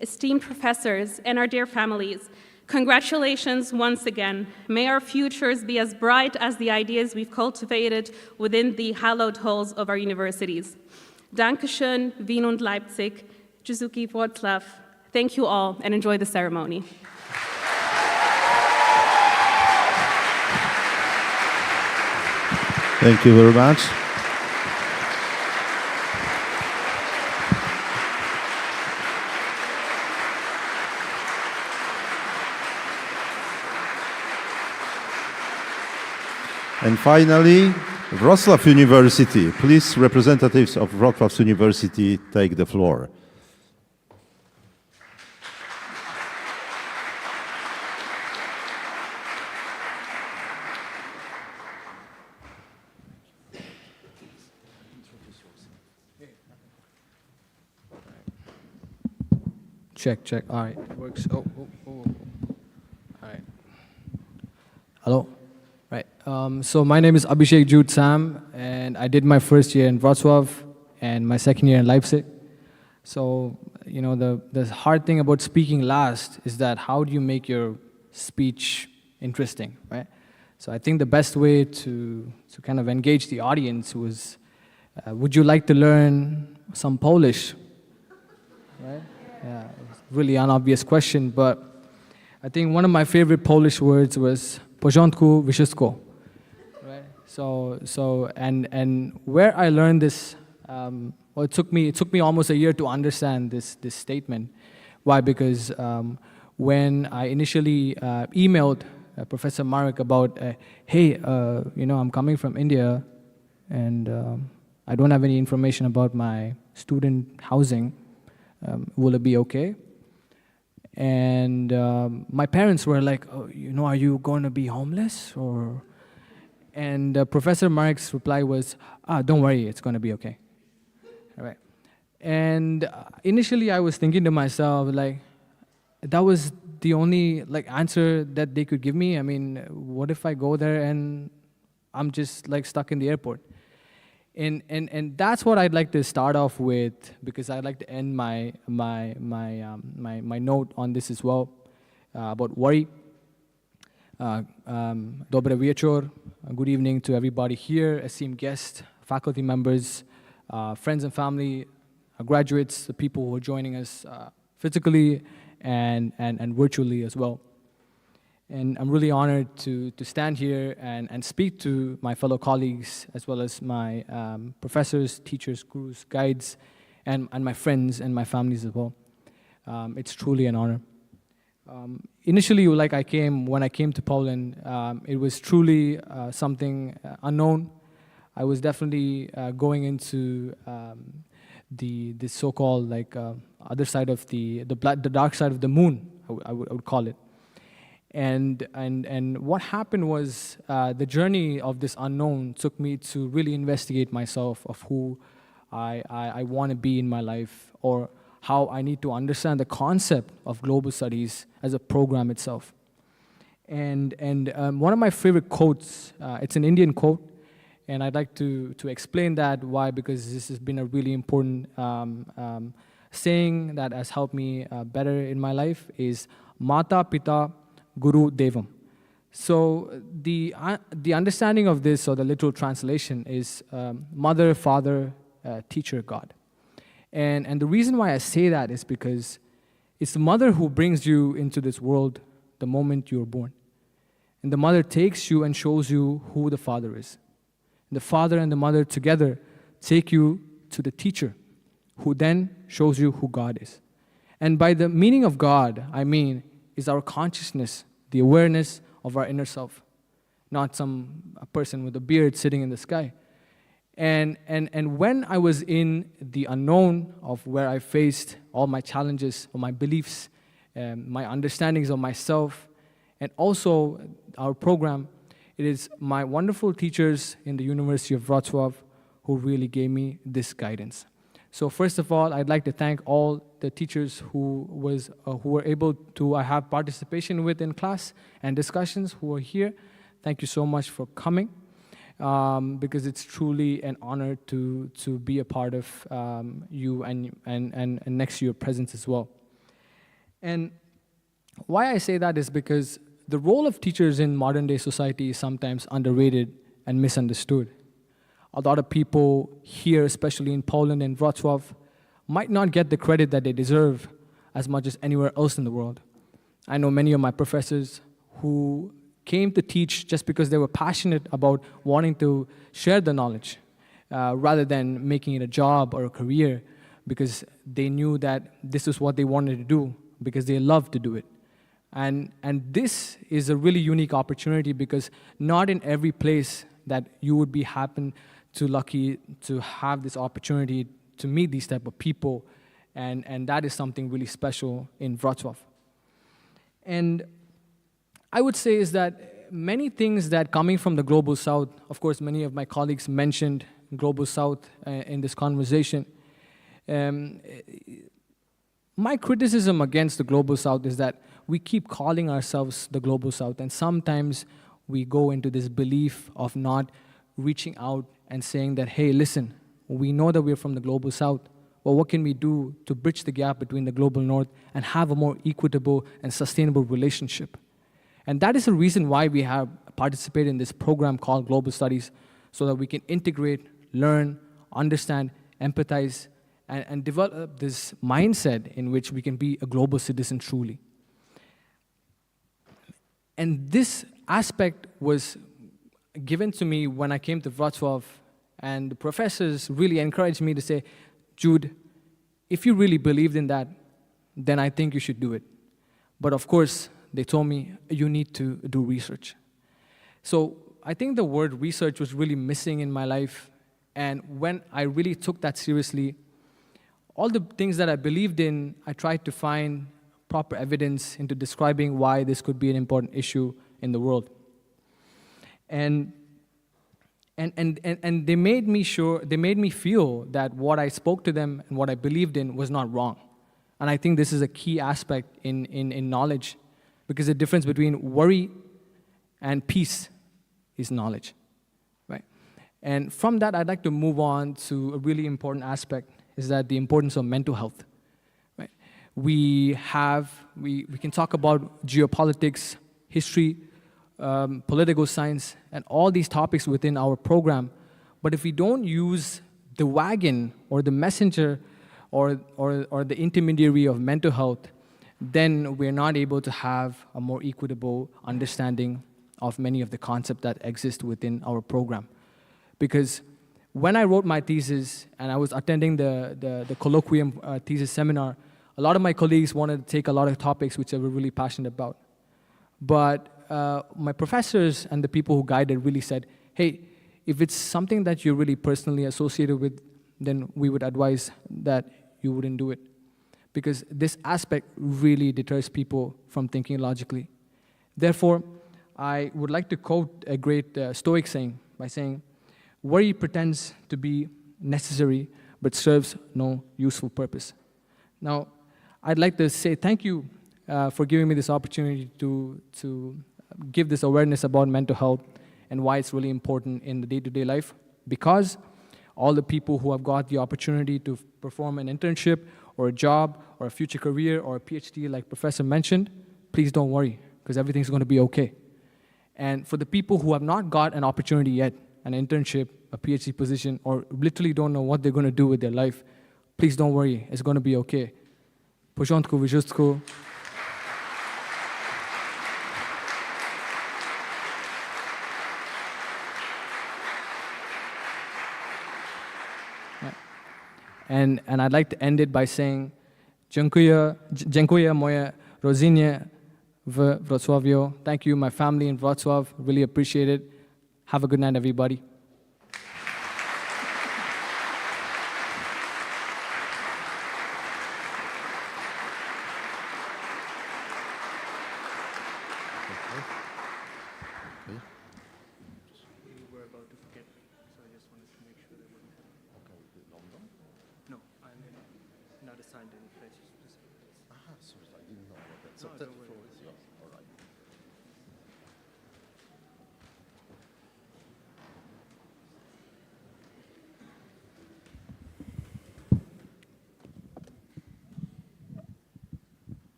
esteemed professors, and our dear families, congratulations once again. May our futures be as bright as the ideas we've cultivated within the hallowed halls of our universities. Dankeschön, Wien und Leipzig, Jezuki Wrocław. Thank you all, and enjoy the ceremony. Thank you very much. And finally, Wrocław University. Please, representatives of Wrocław University, take the floor. Check, check. All right, it works. Oh. All right. Hello. Right. So my name is Abhishek Jude Sam, and I did my first year in Wrocław and my second year in Leipzig. So, you know, the hard thing about speaking last is that how do you make your speech interesting, right? So I think the best way to kind of engage the audience was, would you like to learn some Polish? Right? Yeah, really unobvious question, but I think one of my favorite Polish words was porządku wszystko. Right? So and where I learned this, well, it took me almost a year to understand this statement. Why? Because when I initially emailed Professor Marek about, hey, you know, I'm coming from India, and I don't have any information about my student housing. Will it be okay? And my parents were like, oh, you know, are you going to be homeless? And Professor Marek's reply was, don't worry, it's going to be okay. All right. And initially I was thinking to myself, like, that was the only answer that they could give me. I mean, what if I go there and I'm just stuck in the airport? And that's what I'd like to start off with, because I'd like to end my note on this as well, about worry. Dobre wieczór. Good evening to everybody here, esteemed guests, faculty members, friends and family, graduates, the people who are joining us physically and virtually as well. And I'm really honored to stand here and speak to my fellow colleagues, as well as my professors, teachers, gurus, guides, and my friends and my families as well. It's truly an honor. Initially, when I came to Poland, it was truly something unknown. I was definitely going into the so-called other side of the dark side of the moon, I would call it. And what happened was the journey of this unknown took me to really investigate myself of who I want to be in my life, or how I need to understand the concept of global studies as a program itself. And one of my favorite quotes, it's an Indian quote, and I'd like to explain that. Why? Because this has been a really important saying that has helped me better in my life, is Mata Pita Guru Devam. So the understanding of this, or the literal translation, is mother, father, teacher, God. And the reason why I say that is because it's the mother who brings you into this world the moment you're born. And the mother takes you and shows you who the father is. And the father and the mother together take you to the teacher, who then shows you who God is. And by the meaning of God, I mean is our consciousness, the awareness of our inner self, not a person with a beard sitting in the sky. And when I was in the unknown of where I faced all my challenges or my beliefs, my understandings of myself, and also our program, it is my wonderful teachers in the University of Wrocław who really gave me this guidance. So first of all, I'd like to thank all the teachers who were able to have participation with in class and discussions who are here. Thank you so much for coming, because it's truly an honor to be a part of you and next to your presence as well. And why I say that is because the role of teachers in modern day society is sometimes underrated and misunderstood. A lot of people here, especially in Poland and Wrocław, might not get the credit that they deserve as much as anywhere else in the world. I know many of my professors who came to teach just because they were passionate about wanting to share the knowledge rather than making it a job or a career, because they knew that this is what they wanted to do, because they loved to do it. And this is a really unique opportunity, because not in every place that you would be lucky to have this opportunity to meet these type of people, and that is something really special in Wrocław. And I would say is that many things that coming from the Global South, of course many of my colleagues mentioned Global South in this conversation. My criticism against the Global South is that we keep calling ourselves the Global South, and sometimes we go into this belief of not reaching out and saying that, hey, listen, we know that we're from the Global South. Well, what can we do to bridge the gap between the Global North and have a more equitable and sustainable relationship? And that is the reason why we have participated in this program called Global Studies, so that we can integrate, learn, understand, empathize, and develop this mindset in which we can be a global citizen truly. And this aspect was given to me when I came to Wrocław, and the professors really encouraged me to say, Jude, if you really believed in that, then I think you should do it. But of course, they told me, you need to do research. So I think the word research was really missing in my life, and when I really took that seriously, all the things that I believed in, I tried to find proper evidence into describing why this could be an important issue in the world. And they made me feel that what I spoke to them and what I believed in was not wrong. And I think this is a key aspect in knowledge, because the difference between worry and peace is knowledge, right? And from that, I'd like to move on to a really important aspect, is that the importance of mental health, right? We can talk about geopolitics, history, political science, and all these topics within our program. But if we don't use the wagon or the messenger or the intermediary of mental health, then we're not able to have a more equitable understanding of many of the concepts that exist within our program. Because when I wrote my thesis and I was attending the colloquium thesis seminar, a lot of my colleagues wanted to take a lot of topics which they were really passionate about. But my professors and the people who guided really said, hey, if it's something that you're really personally associated with, then we would advise that you wouldn't do it. Because this aspect really deters people from thinking logically. Therefore, I would like to quote a great Stoic saying by saying, worry pretends to be necessary, but serves no useful purpose. Now, I'd like to say thank you for giving me this opportunity to give this awareness about mental health and why it's really important in the day-to-day life, because all the people who have got the opportunity to perform an internship or a job or a future career or a PhD like Professor mentioned, please don't worry, because everything's going to be okay. And for the people who have not got an opportunity yet, an internship, a PhD position, or literally don't know what they're going to do with their life, please don't worry, it's going to be okay. W porządku, wyrzutku. And I'd like to end it by saying Dziękuję moje rodzinie w Wrocławiu. Thank you, my family in Wrocław. Really appreciate it. Have a good night, everybody.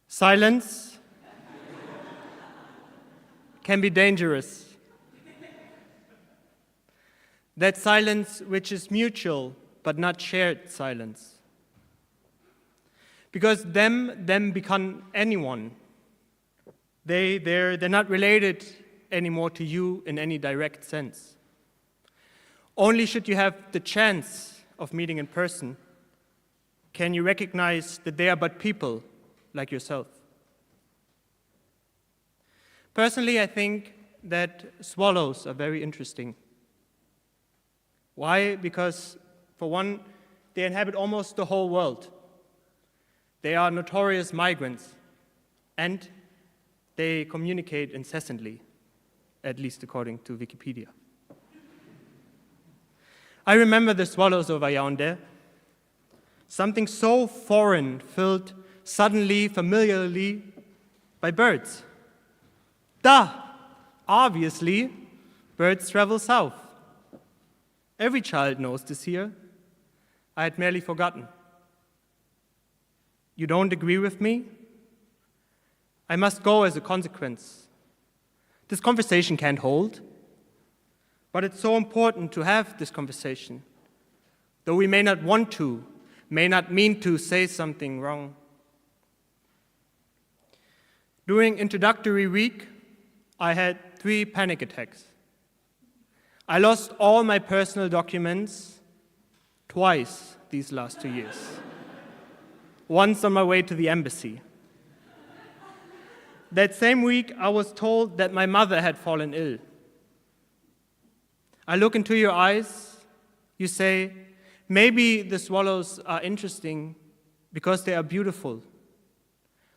Silence can be dangerous. That silence which is mutual but not shared silence. Because them become anyone. They're not related anymore to you in any direct sense. Only should you have the chance of meeting in person, can you recognize that they are but people like yourself. Personally, I think that swallows are very interesting. Why? Because, for one, they inhabit almost the whole world. They are notorious migrants, and they communicate incessantly, at least according to Wikipedia. I remember the swallows over Yaoundé. Something so foreign filled suddenly, familiarly, by birds. Duh! Obviously, birds travel south. Every child knows this here. I had merely forgotten. You don't agree with me? I must go as a consequence. This conversation can't hold, but it's so important to have this conversation, though we may not want to, may not mean to say something wrong. During introductory week, I had 3 panic attacks. I lost all my personal documents twice these last 2 years. Once on my way to the embassy. That same week, I was told that my mother had fallen ill. I look into your eyes, you say, maybe the swallows are interesting because they are beautiful.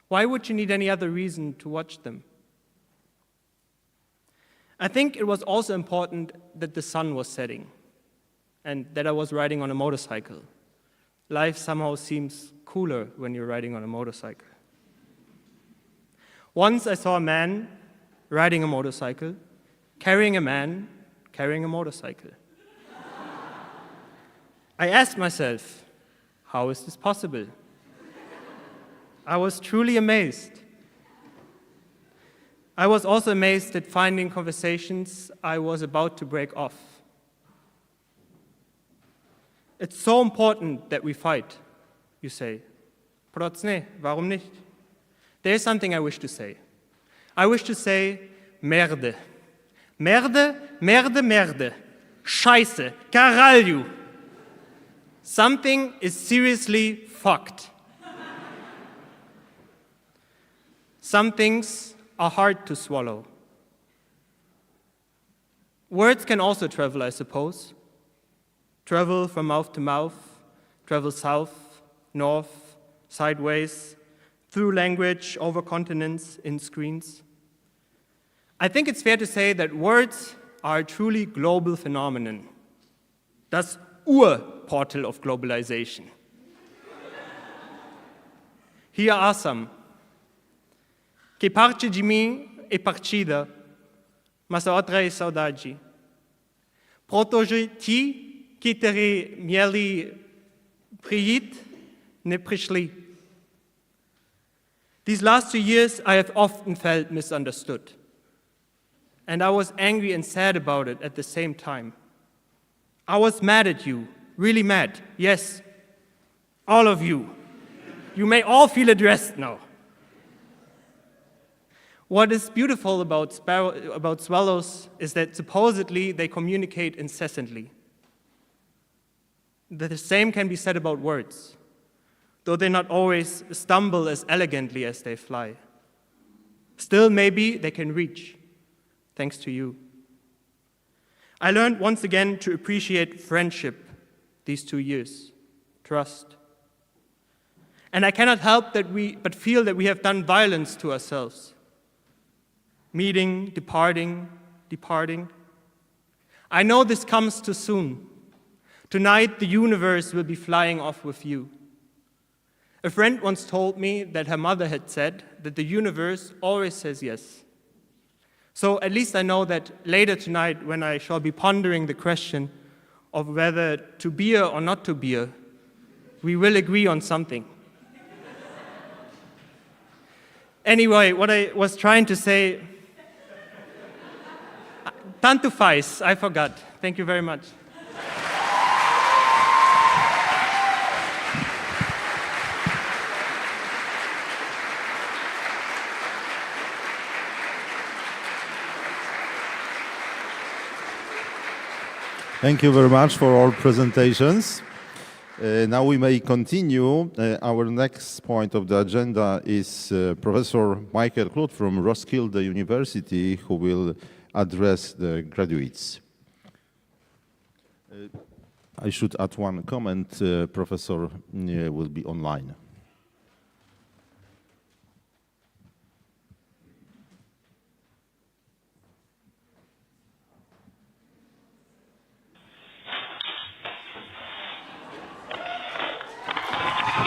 Why would you need any other reason to watch them? I think it was also important that the sun was setting and that I was riding on a motorcycle. Life somehow seems cooler when you're riding on a motorcycle. Once I saw a man riding a motorcycle, carrying a man carrying a motorcycle. I asked myself, how is this possible? I was truly amazed. I was also amazed at finding conversations I was about to break off. It's so important that we fight, you say. Proč warum nicht? There's something I wish to say. I wish to say, merde. Merde, merde, merde. Scheiße, caralho. Something is seriously fucked. Some things are hard to swallow. Words can also travel, I suppose. Travel from mouth to mouth, travel south, north, sideways, through language, over continents, in screens. I think it's fair to say that words are a truly global phenomenon. Das Urportal of globalization. Here are some. Que parte de mim é partida, mas a outra é saudade. Protoje-ti que tere mieli priit ne prišli. These last 2 years, I have often felt misunderstood. And I was angry and sad about it at the same time. I was mad at you, really mad. Yes, all of you. You may all feel addressed now. What is beautiful about swallows is that supposedly they communicate incessantly. The same can be said about words, though they not always stumble as elegantly as they fly. Still, maybe they can reach, thanks to you. I learned once again to appreciate friendship these 2 years, trust. And I cannot help but feel that we have done violence to ourselves. Meeting, departing. I know this comes too soon. Tonight, the universe will be flying off with you. A friend once told me that her mother had said that the universe always says yes. So at least I know that later tonight, when I shall be pondering the question of whether to beer or not to beer, we will agree on something. Anyway, what I was trying to say, tanto faz, I forgot. Thank you very much. Thank you very much for all presentations. Now we may continue. Our next point of the agenda is Professor Michael Kluth from Roskilde University, who will address the graduates. I should add one comment. Professor will be online.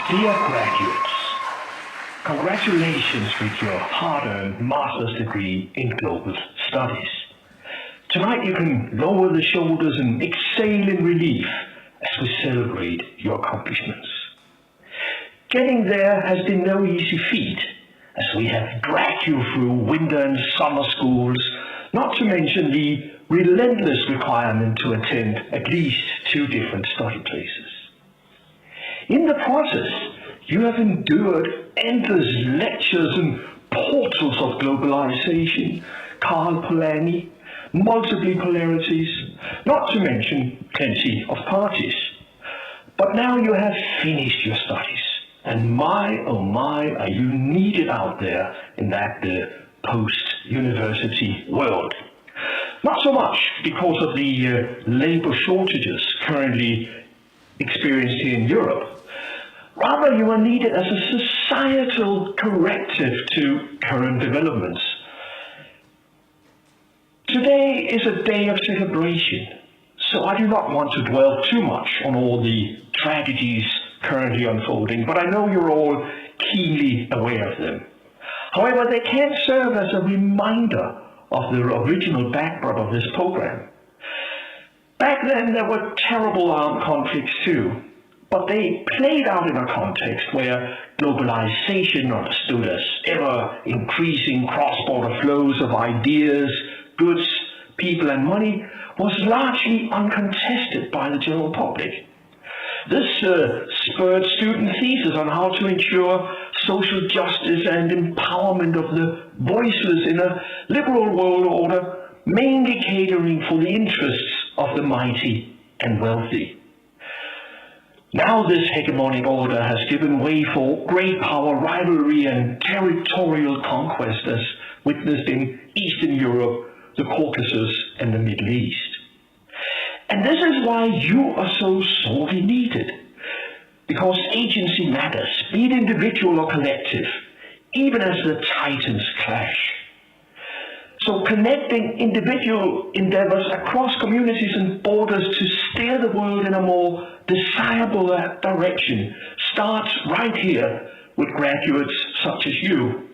Dear graduates, congratulations with your hard-earned master's degree in global studies. Tonight you can lower the shoulders and exhale in relief as we celebrate your accomplishments. Getting there has been no easy feat, as we have dragged you through winter and summer schools, not to mention the relentless requirement to attend at least 2 different study places. In the process, you have endured endless lectures and portals of globalization, Karl Polanyi, multiple polarities, not to mention plenty of parties. But now you have finished your studies, and my, oh my, are you needed out there in that post-university world. Not so much because of the labor shortages currently experienced here in Europe. Rather, you are needed as a societal corrective to current developments. Today is a day of celebration, so I do not want to dwell too much on all the tragedies currently unfolding, but I know you're all keenly aware of them. However, they can serve as a reminder of the original backdrop of this program. Back then, there were terrible armed conflicts too, but they played out in a context where globalization, understood as ever-increasing cross-border flows of ideas, goods, people and money, was largely uncontested by the general public. This spurred student theses on how to ensure social justice and empowerment of the voiceless in a liberal world order, mainly catering for the interests of the mighty and wealthy. Now this hegemonic order has given way for great power rivalry and territorial conquest as witnessed in Eastern Europe, the Caucasus and the Middle East. And this is why you are so sorely needed, because agency matters, be it individual or collective, even as the titans clash. So connecting individual endeavors across communities and borders to steer the world in a more desirable direction starts right here with graduates such as you.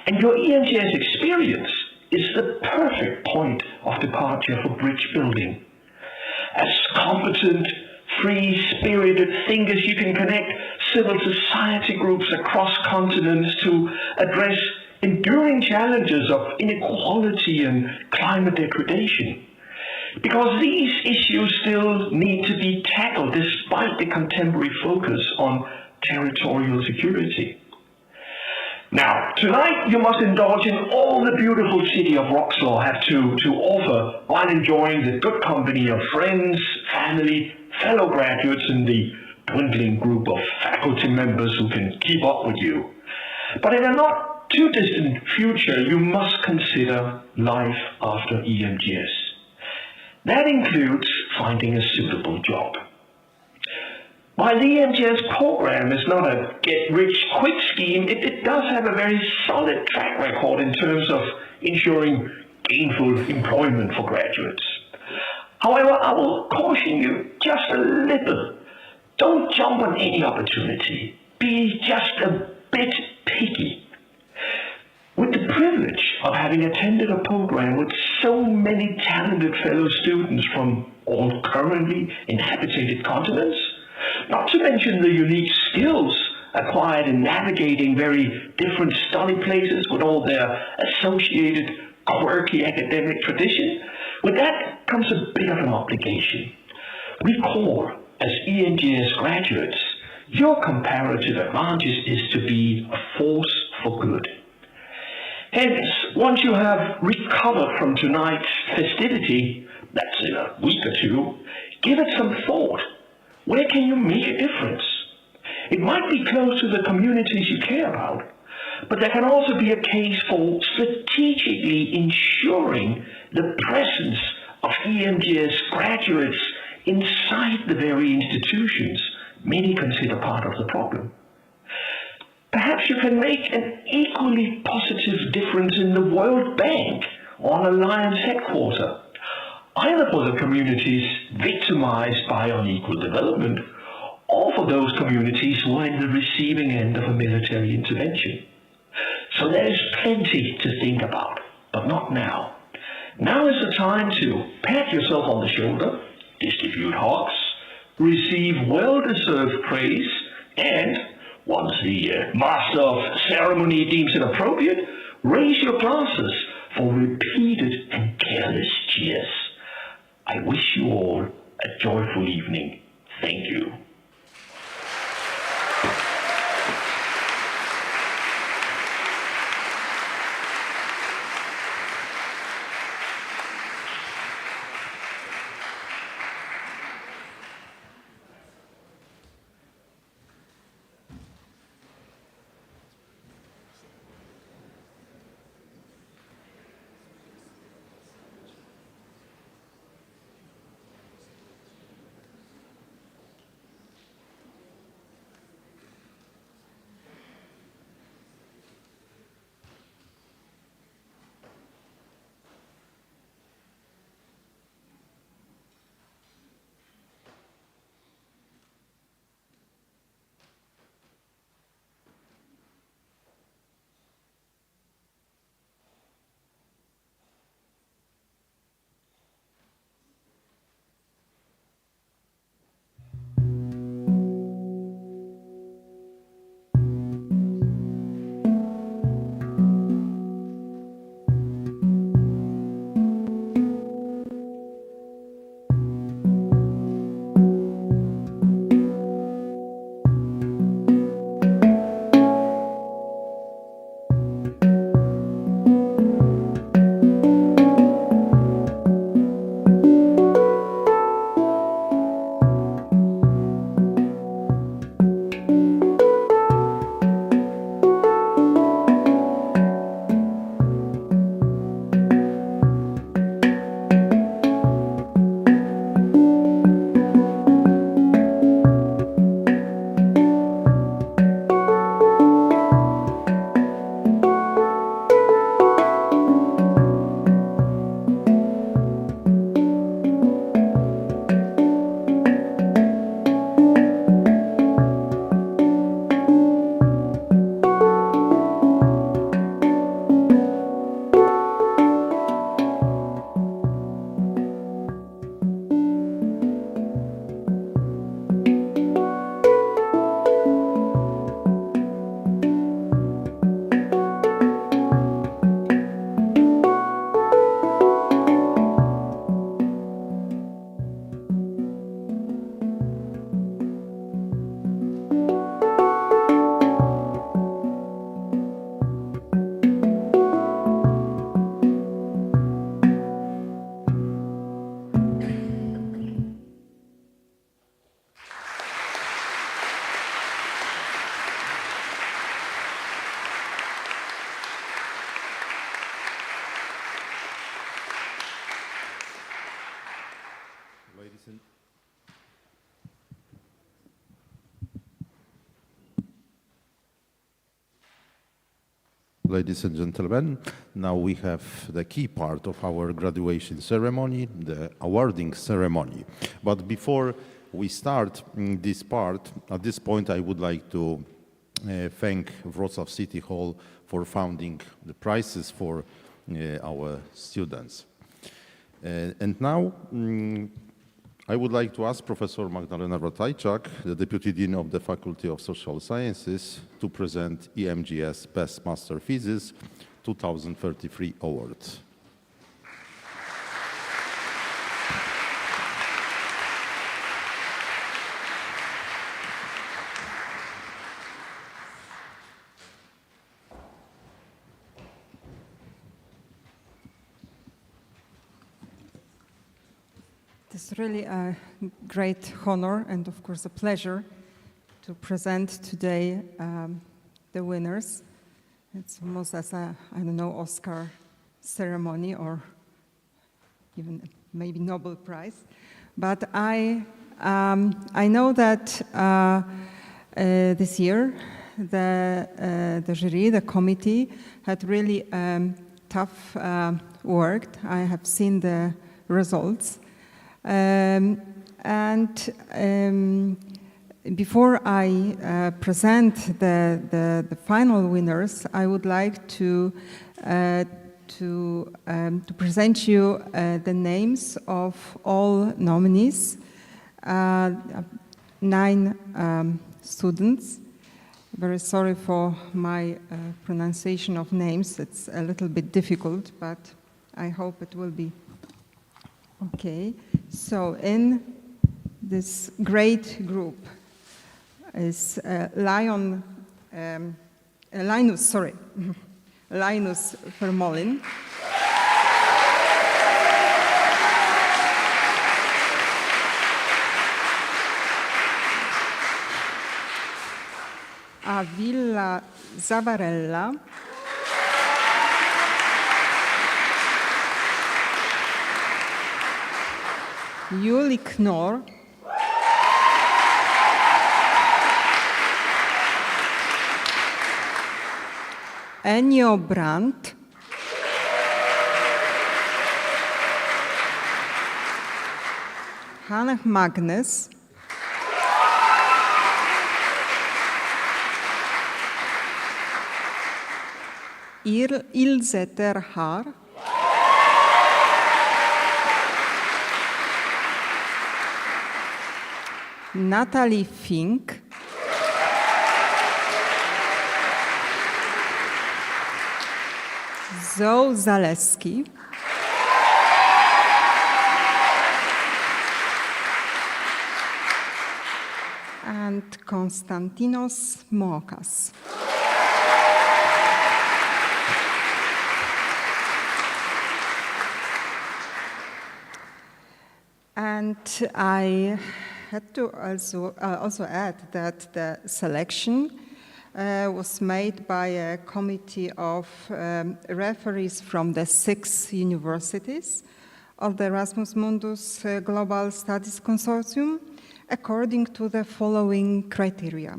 And your EMGS experience is the perfect point of departure for bridge building. As competent, free-spirited thinkers, you can connect civil society groups across continents to address enduring challenges of inequality and climate degradation. Because these issues still need to be tackled despite the contemporary focus on territorial security. Now, tonight you must indulge in all the beautiful city of Wrocław have to offer while enjoying the good company of friends, family, fellow graduates, and the dwindling group of faculty members who can keep up with you. But in a not too distant future, you must consider life after EMGS. That includes finding a suitable job. While the EMGS program is not a get-rich-quick scheme, it does have a very solid track record in terms of ensuring gainful employment for graduates. However, I will caution you just a little. Don't jump on any opportunity. Be just a bit picky. With the privilege of having attended a program with so many talented fellow students from all currently inhabited continents, not to mention the unique skills acquired in navigating very different study places with all their associated quirky academic tradition, with that comes a bit of an obligation. Recall, as EMGS graduates, your comparative advantage is to be a force for good. Hence, once you have recovered from tonight's festivity, that's in a week or two, give it some thought. Where can you make a difference? It might be close to the communities you care about, but there can also be a case for strategically ensuring the presence of EMGS graduates inside the very institutions many consider part of the problem. Perhaps you can make an equally positive difference in the World Bank or an Alliance headquarter, either for the communities victimized by unequal development or for those communities who are in the receiving end of a military intervention. So there is plenty to think about, but not now. Now is the time to pat yourself on the shoulder, distribute hugs, receive well-deserved praise, and once the master of ceremony deems it appropriate, raise your glasses for repeated and careless cheers. I wish you all a joyful evening. Thank you. ladies and gentlemen. Now we have the key part of our graduation ceremony, the awarding ceremony. But before we start this part, at this point I would like to thank Wrocław City Hall for founding the prizes for our students. And now I would like to ask Professor Magdalena Ratajczak, the Deputy Dean of the Faculty of Social Sciences, to present EMGS Best Master Thesis 2033 Award. It's really a great honor and, of course, a pleasure to present today the winners. It's almost as a, I don't know, Oscar ceremony or even maybe Nobel Prize. But I know that this year the jury, the committee, had really tough work. I have seen the results. Before I present the final winners, I would like to present you the names of all nominees, 9 students. Very sorry for my pronunciation of names. It's a little bit difficult, but I hope it will be okay. So in this great group is Linus Vermeulen. Avila Zavarella. Julie Knorr, Ennio Brandt, Hannah Magnus, Ilse Terhar, Natalie Fink, Zoe Zaleski, and Konstantinos Mokas. And I had to also add that the selection was made by a committee of referees from the 6 universities of the Erasmus Mundus Global Studies Consortium according to the following criteria.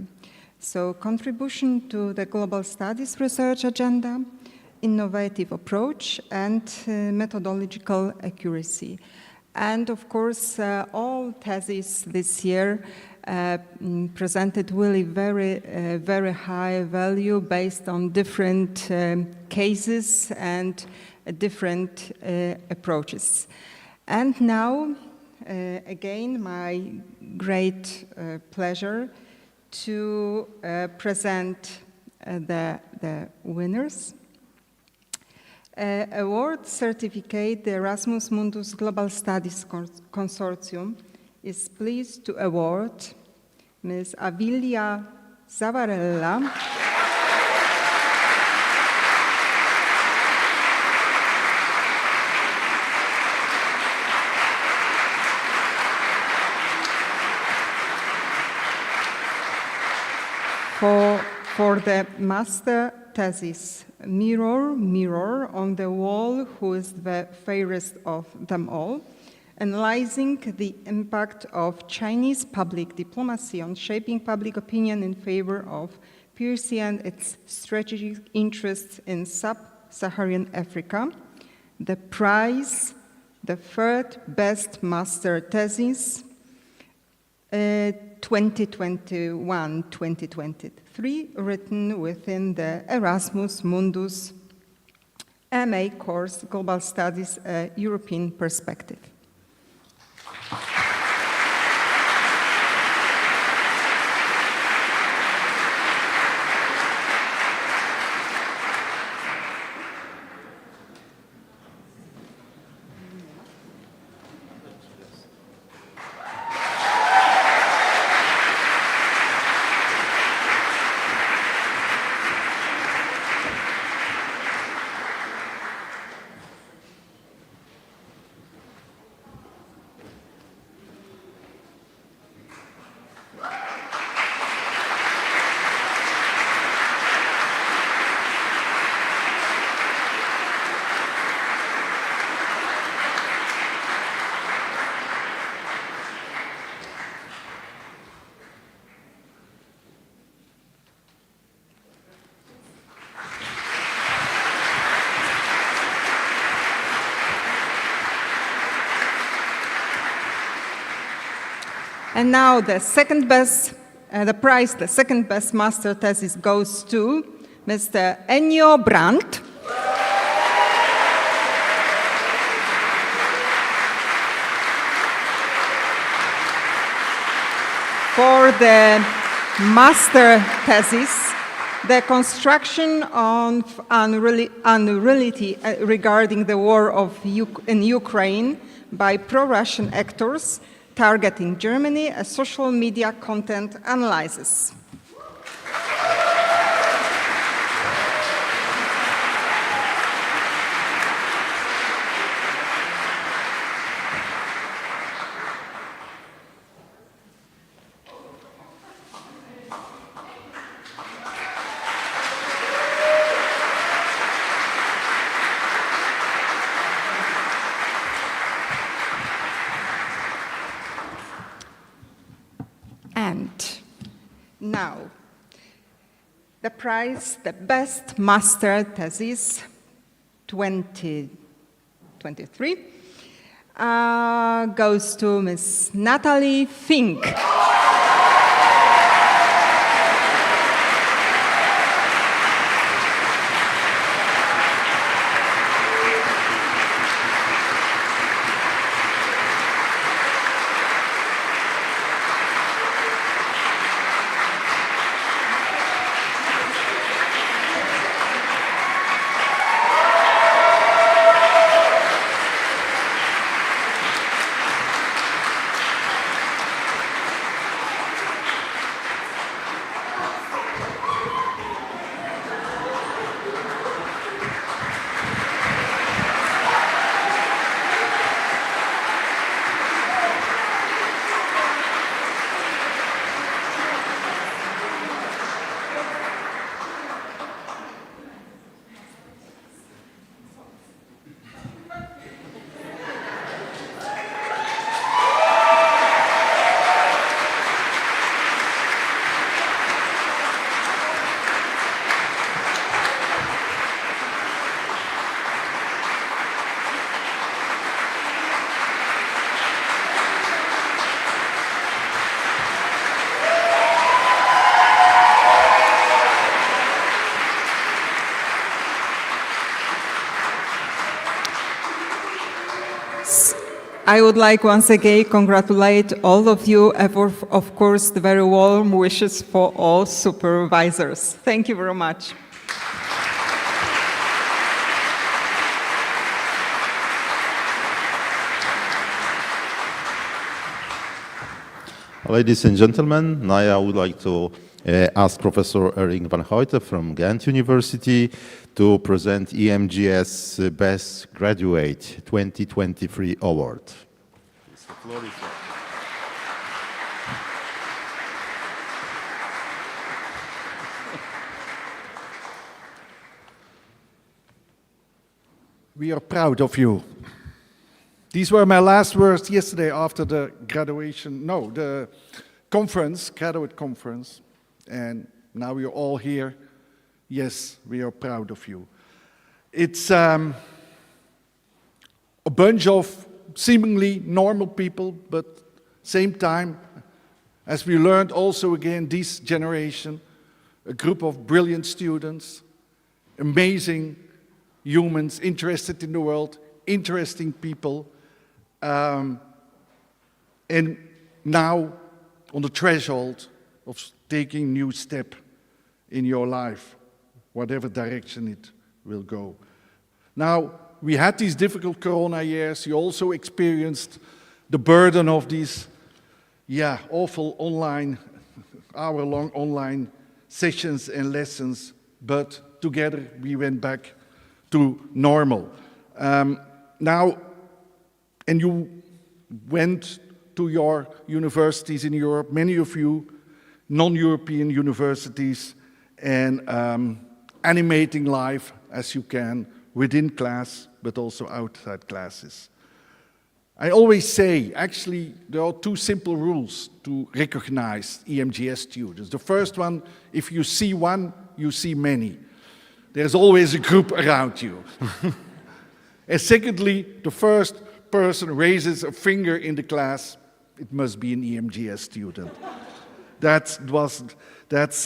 So contribution to the global studies research agenda, innovative approach, and methodological accuracy. And of course, all theses this year presented really very high value based on different cases and different approaches. And now, again, my great pleasure to present the winners. Award certificate, the Erasmus Mundus Global Studies Consortium is pleased to award Ms. Avilia Zavarella for the master thesis, Mirror on the Wall, who is the fairest of them all, analyzing the impact of Chinese public diplomacy on shaping public opinion in favor of pursuing its strategic interests in sub-Saharan Africa. The prize, the third best master thesis, 2021-2023, written within the Erasmus Mundus MA course, Global Studies, a European Perspective. And now the second best master thesis goes to Mr. Ennio Brandt. For the master thesis, the construction of unreality regarding the war in Ukraine by pro-Russian actors targeting Germany, a social media content analysis. Now, the prize, the best master thesis 2023, goes to Ms. Natalie Fink. I would like once again congratulate all of you and of course the very warm wishes for all supervisors. Thank you very much. Ladies and gentlemen, now I would like to ask Professor Erik van Hoyten from Ghent University to present EMGS Best Graduate 2023 Award. The floor is yours. We are proud of you. These were my last words yesterday after the graduate conference. And Now you're all here. Yes, we are proud of you. It's a bunch of seemingly normal people, but same time, as we learned also again, this generation, a group of brilliant students, amazing humans, interested in the world, interesting people, and now on the threshold of taking new step in your life, whatever direction it will go. Now, we had these difficult Corona years. You also experienced the burden of these, awful online, hour-long online sessions and lessons, but together we went back to normal. Now, and you went to your universities in Europe, many of you, non-European universities, and animating life as you can within class, but also outside classes. I always say, actually, there are two simple rules to recognize EMGS students. The first one, if you see one, you see many. There's always a group around you. And secondly, the first person raises a finger in the class, it must be an EMGS student. That's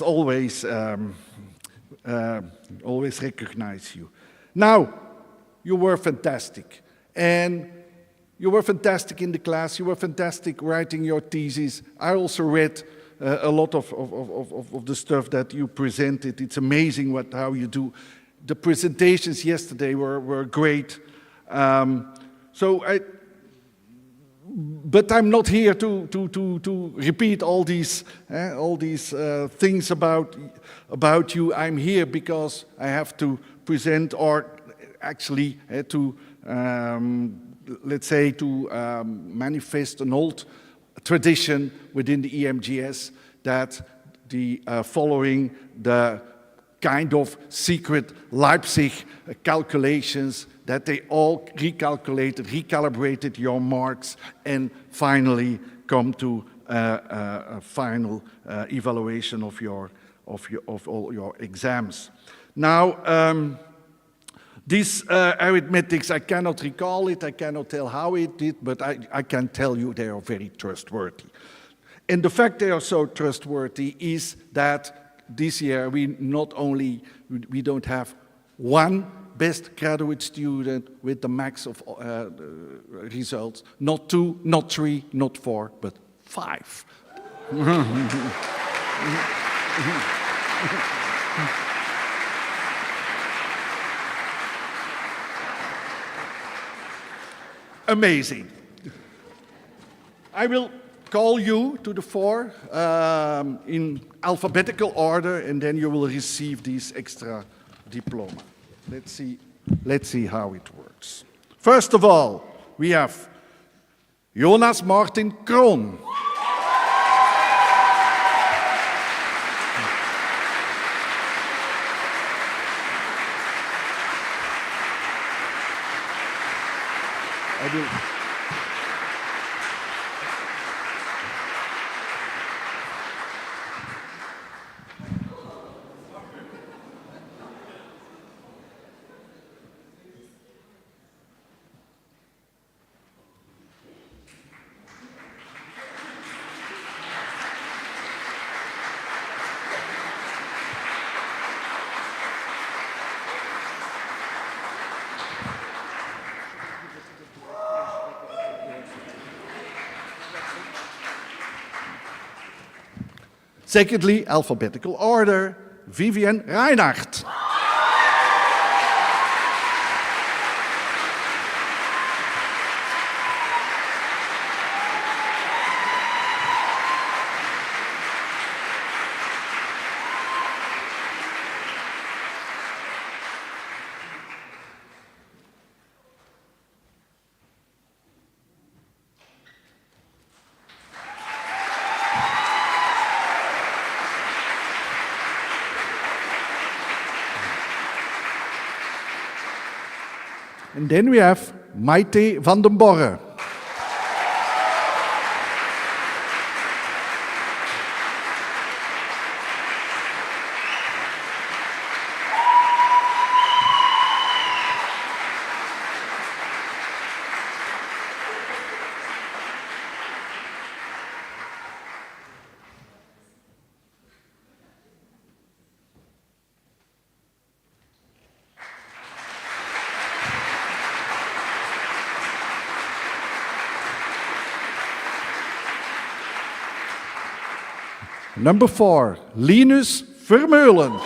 always recognize you. Now, you were fantastic. And you were fantastic in the class, you were fantastic writing your thesis. I also read a lot of the stuff that you presented. It's amazing how you do. The presentations yesterday were great. But I'm not here to repeat all these things about you. I'm here because I have to present, or actually to manifest an old tradition within the EMGS that following the kind of secret Leipzig calculations, that they all recalibrated your marks, and finally come to a final evaluation of all your exams. Now, these arithmetics, I cannot recall it, I cannot tell how it did, but I can tell you they are very trustworthy. And the fact they are so trustworthy is that this year we don't have one best graduate student with the max of results, not 2, not 3, not 4, but 5. Amazing. I will call you to the fore in alphabetical order, and then you will receive this extra diploma. Let's see how it works. First of all, we have Jonas Martin Kroon. Secondly, alphabetical order, Vivian Reinhardt. And then we have Maite van den Borre. Number 4, Linus Vermeulen.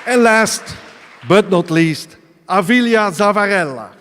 And last but not least, Avilia Zavarella.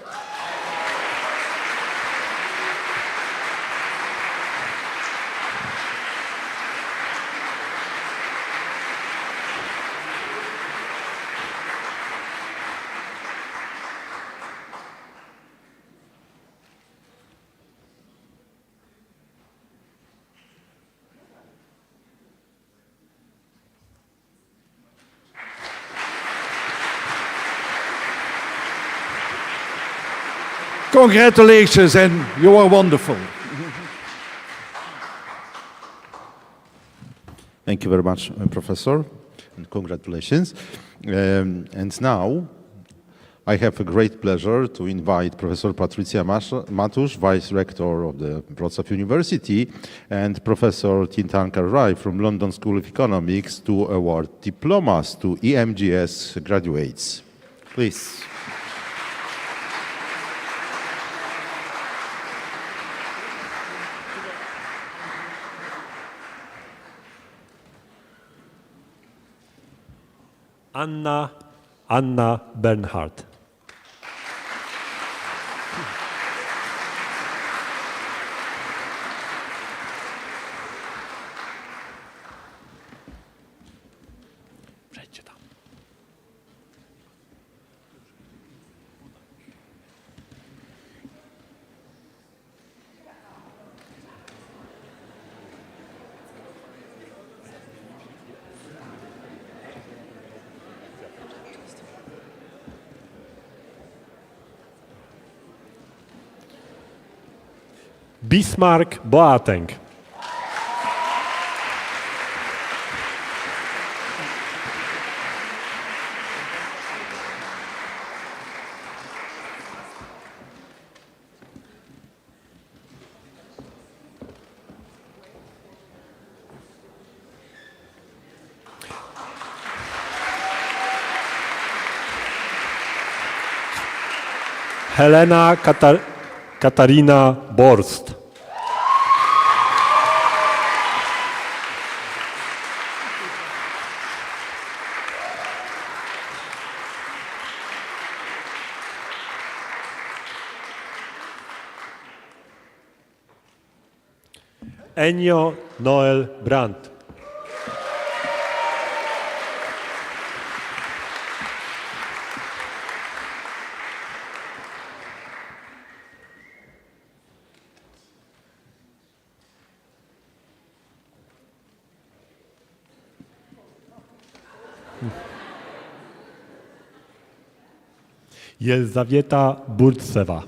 Congratulations, and you are wonderful. Thank you very much, Professor, and congratulations. And now, I have a great pleasure to invite Professor Patricia Matusz, Vice Rector of the Wrocław University, and Professor Tintankar Rai from London School of Economics to award diplomas to EMGS graduates. Please. Anna Bernhardt. Bismarck Boateng. Helena Katarina Borst. Ennio Noel Brandt. Jelzawieta Burtsewa.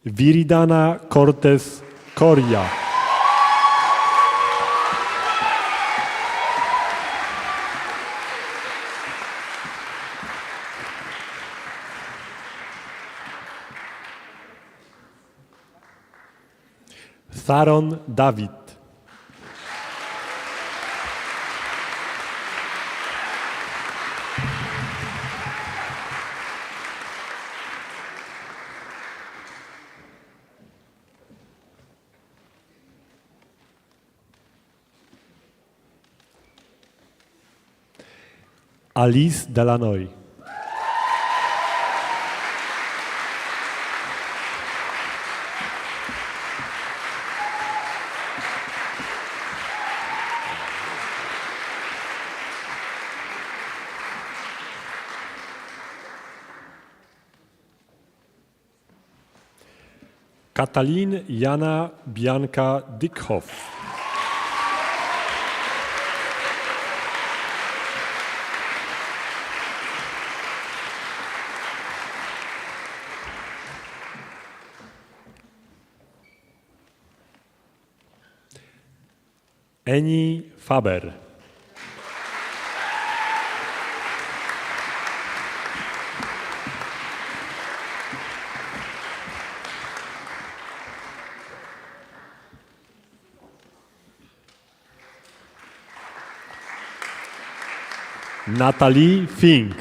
Viridana Cortez Coria. Saron David. Alice Delanoy. Katalin Jana Bianca Dickhoff. Eni Faber. Natalie Fink.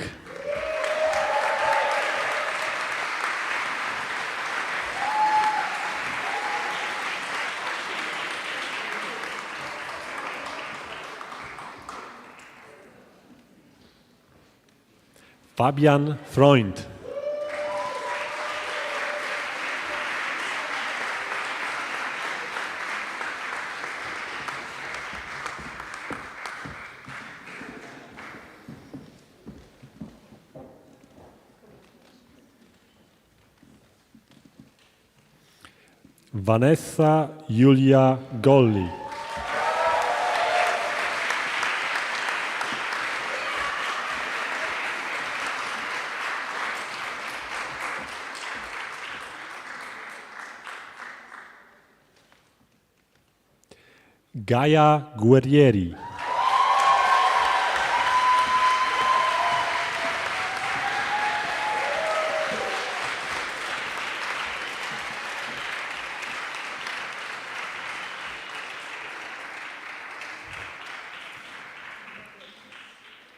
Fabian Freund. Vanessa Julia Golli. Gaia Guerrieri.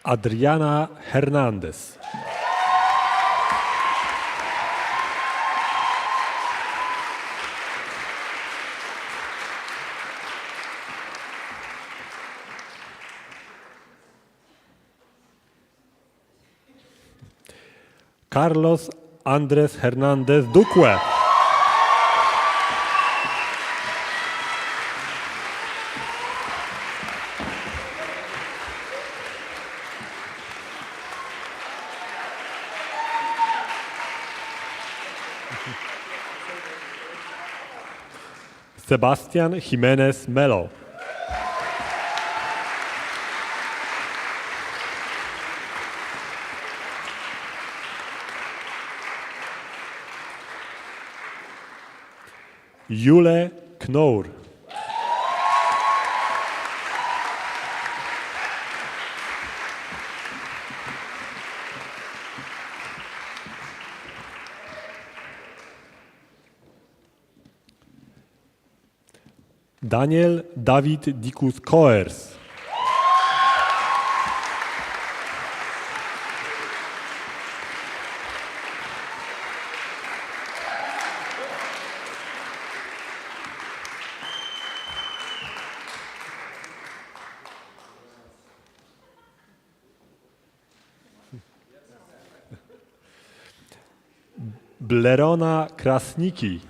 Adriana Hernandez. Carlos Andrés Hernández Duque. Sebastian Jiménez Melo. Jule Knorr. Daniel David Dikus Koers. Blerona Krasniki.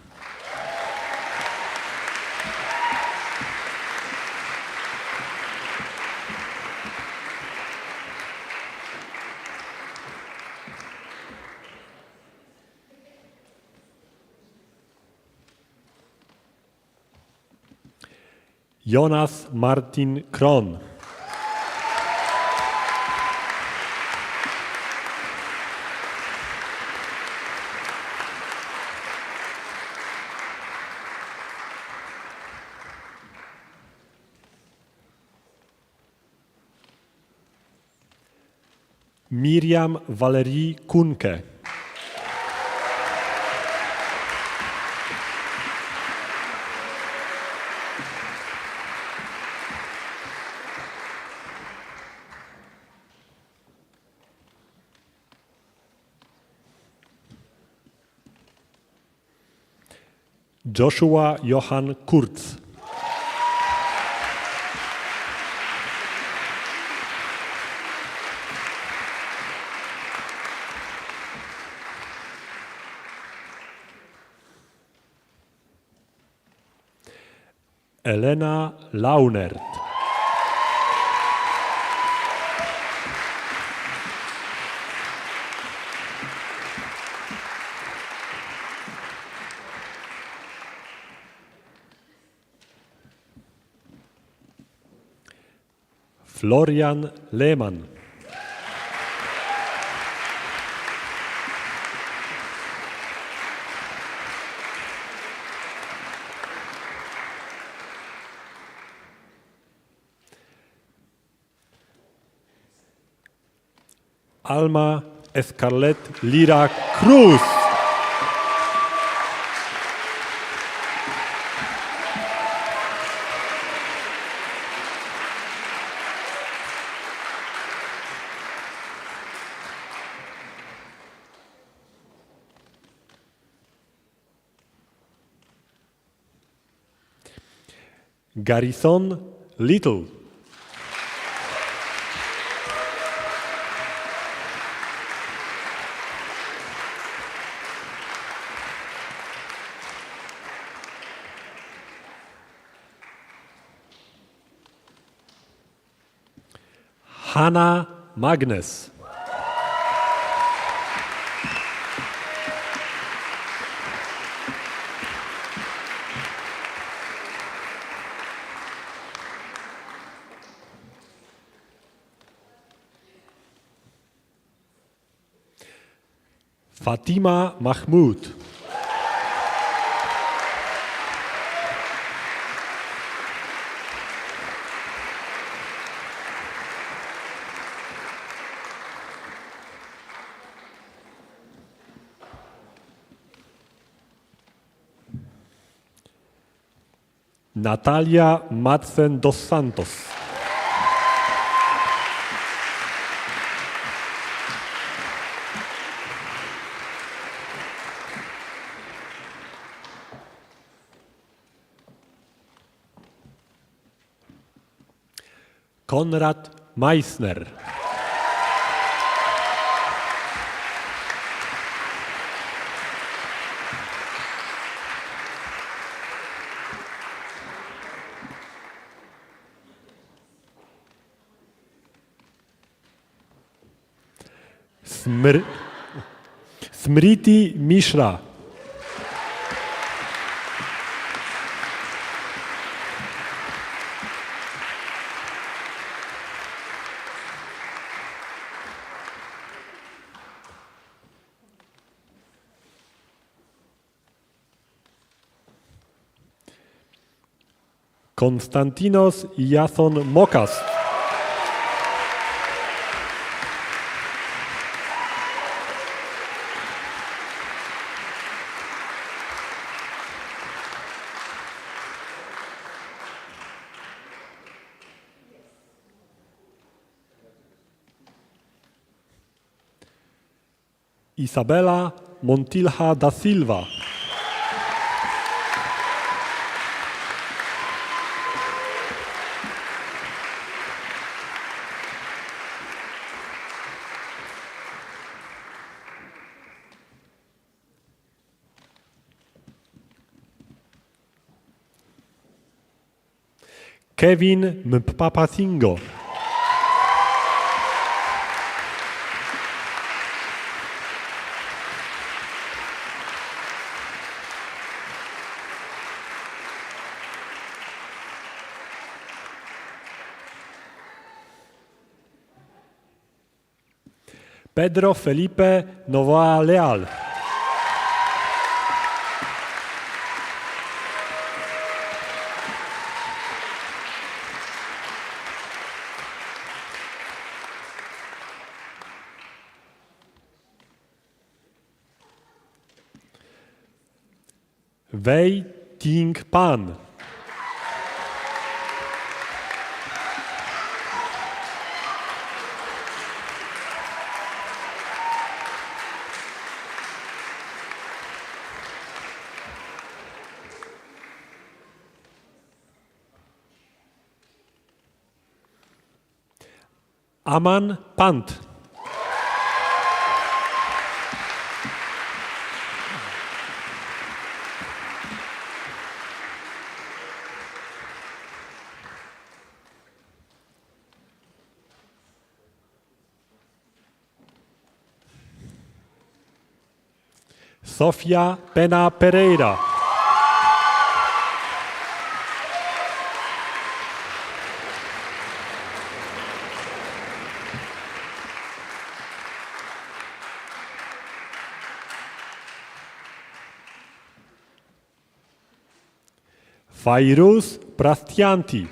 Jonas Martin Kron. Miriam Valerie Kunke. Joshua Johann Kurz. Elena Launert. Florian Lehmann. Alma Escarlet Lira Cruz. Garrison Little. Hannah Magnus. Fatima Mahmoud. Natalia Madsen dos Santos. Konrad Meissner. Smriti Mishra. Konstantinos Iason Mokas. Isabela Montilha da Silva. Kevin Mpapasingo. Pedro Felipe Novoa Leal. Wei Ting Pan. Aman Pant. Sofia Pena Pereira. Fairuz Prastianti.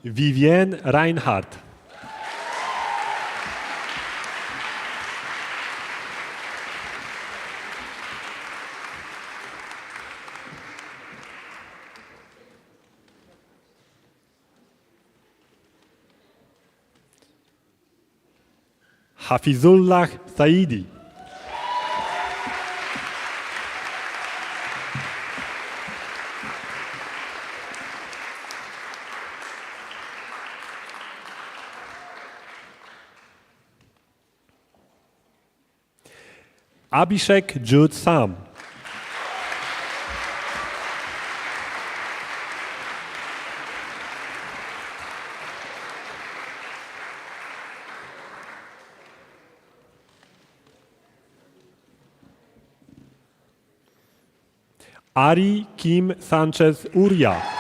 Vivienne Reinhardt. Hafizullah Saidi. Abhishek Jude Sam. Ari Kim Sanchez Uria.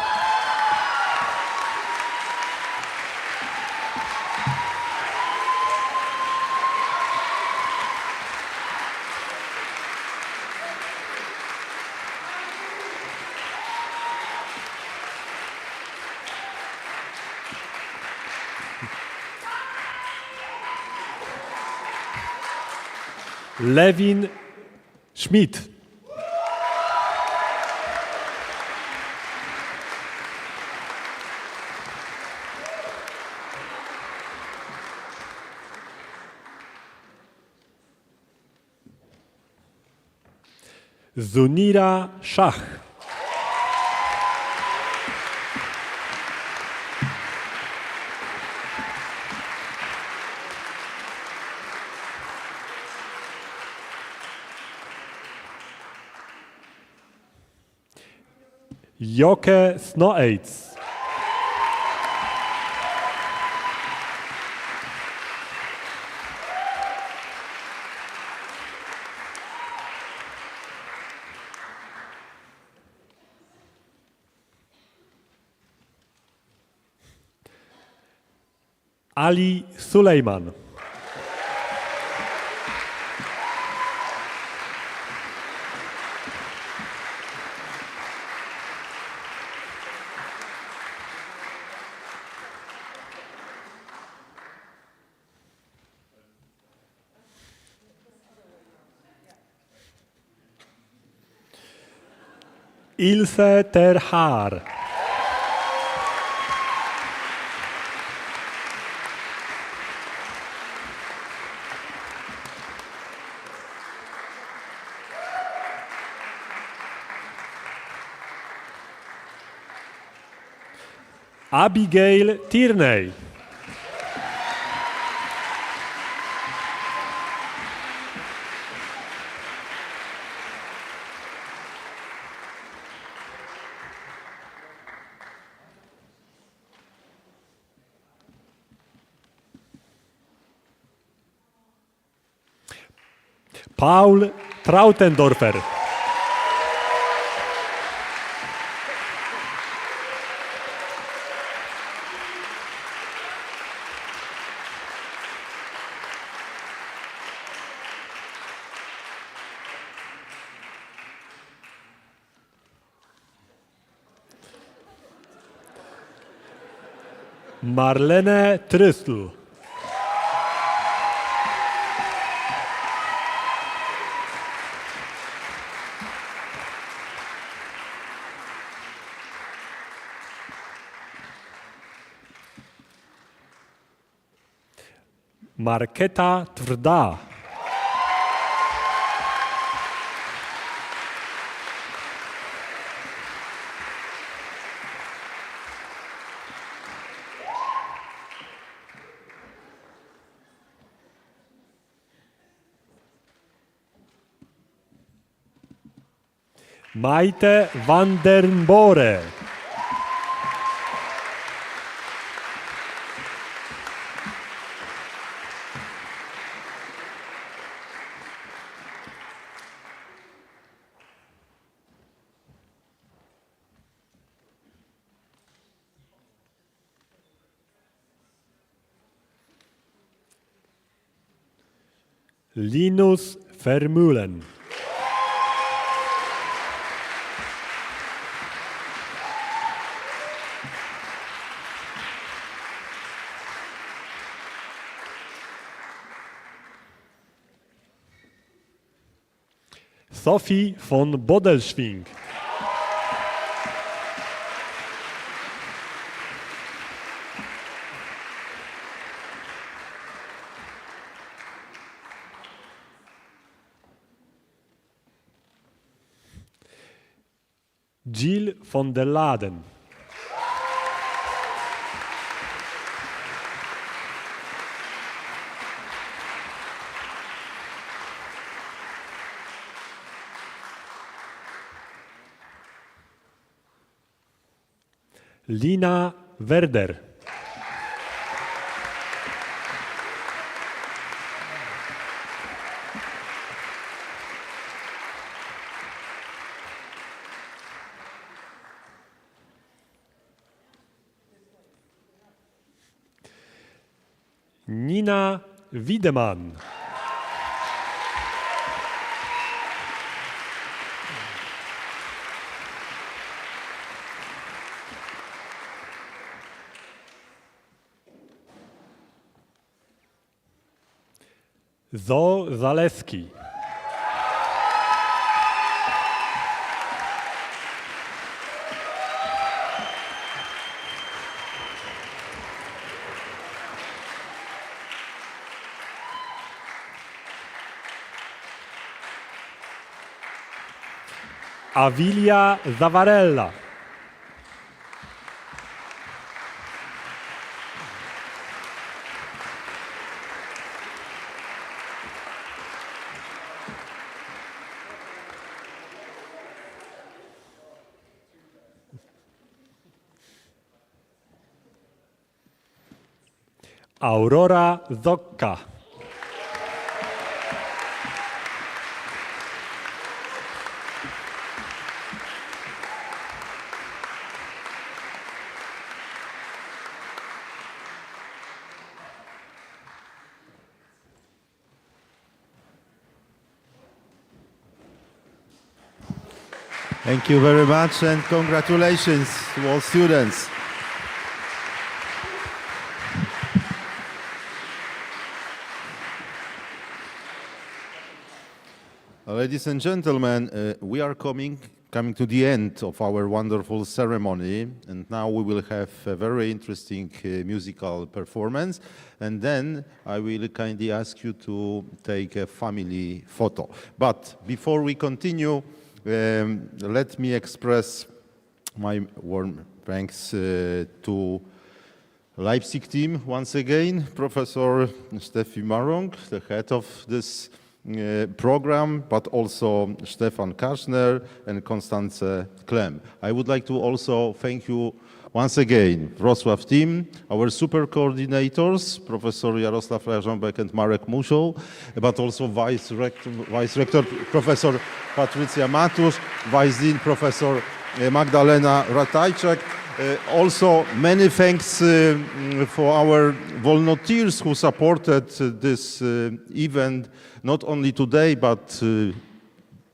Levin Schmidt. Zunira Shah. Joke Snoeitz. Ali Suleiman. Ilse ter Haar. Abigail Tierney. Paul Trautendorfer. Marlene Trüssel. Marketa Tvrda. Maite van den Bore. Linus Vermeulen. Sophie von Bodelschwing. Jill von der Laden. Lina Werder. Nina Wiedemann. Zo Zaleski. Avilia Zavarella. Aurora Zocca. Thank you very much and congratulations to all students. Ladies and gentlemen, we are coming to the end of our wonderful ceremony, and now we will have a very interesting musical performance, and then I will kindly ask you to take a family photo. But before we continue, let me express my warm thanks to Leipzig team once again, Professor Steffi Marong, the head of this program, but also Stefan Kaschner and Konstanze Klem. I would like to also thank you once again, Wrocław team, our super coordinators, Professor Jarosław Jarząbek and Marek Muszol, but also Vice Rector Professor Patrycja Matusz, Vice Dean Professor Magdalena Ratajczak. Also, many thanks for our volunteers who supported this event, not only today, but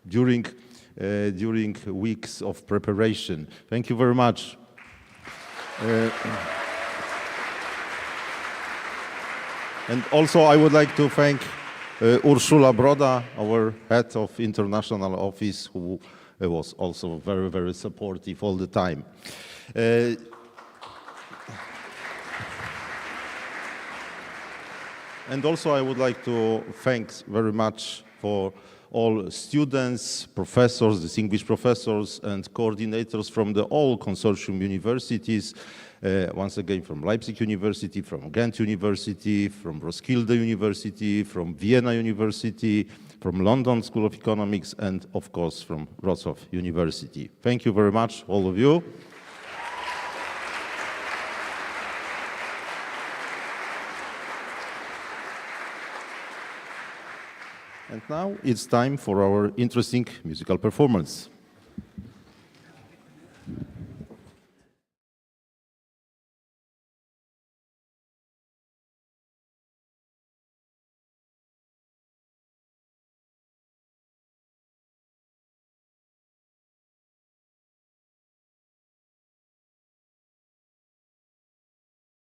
during weeks of preparation. Thank you very much. And also, I would like to thank Urszula Broda, our head of international office, who was also very, very supportive all the time. And also I would like to thank very much for all students, professors, distinguished professors and coordinators from all consortium universities, once again from Leipzig University, from Ghent University, from Roskilde University, from Vienna University, from London School of Economics, and of course from Wrocław University. Thank you very much, all of you. And now it's time for our interesting musical performance.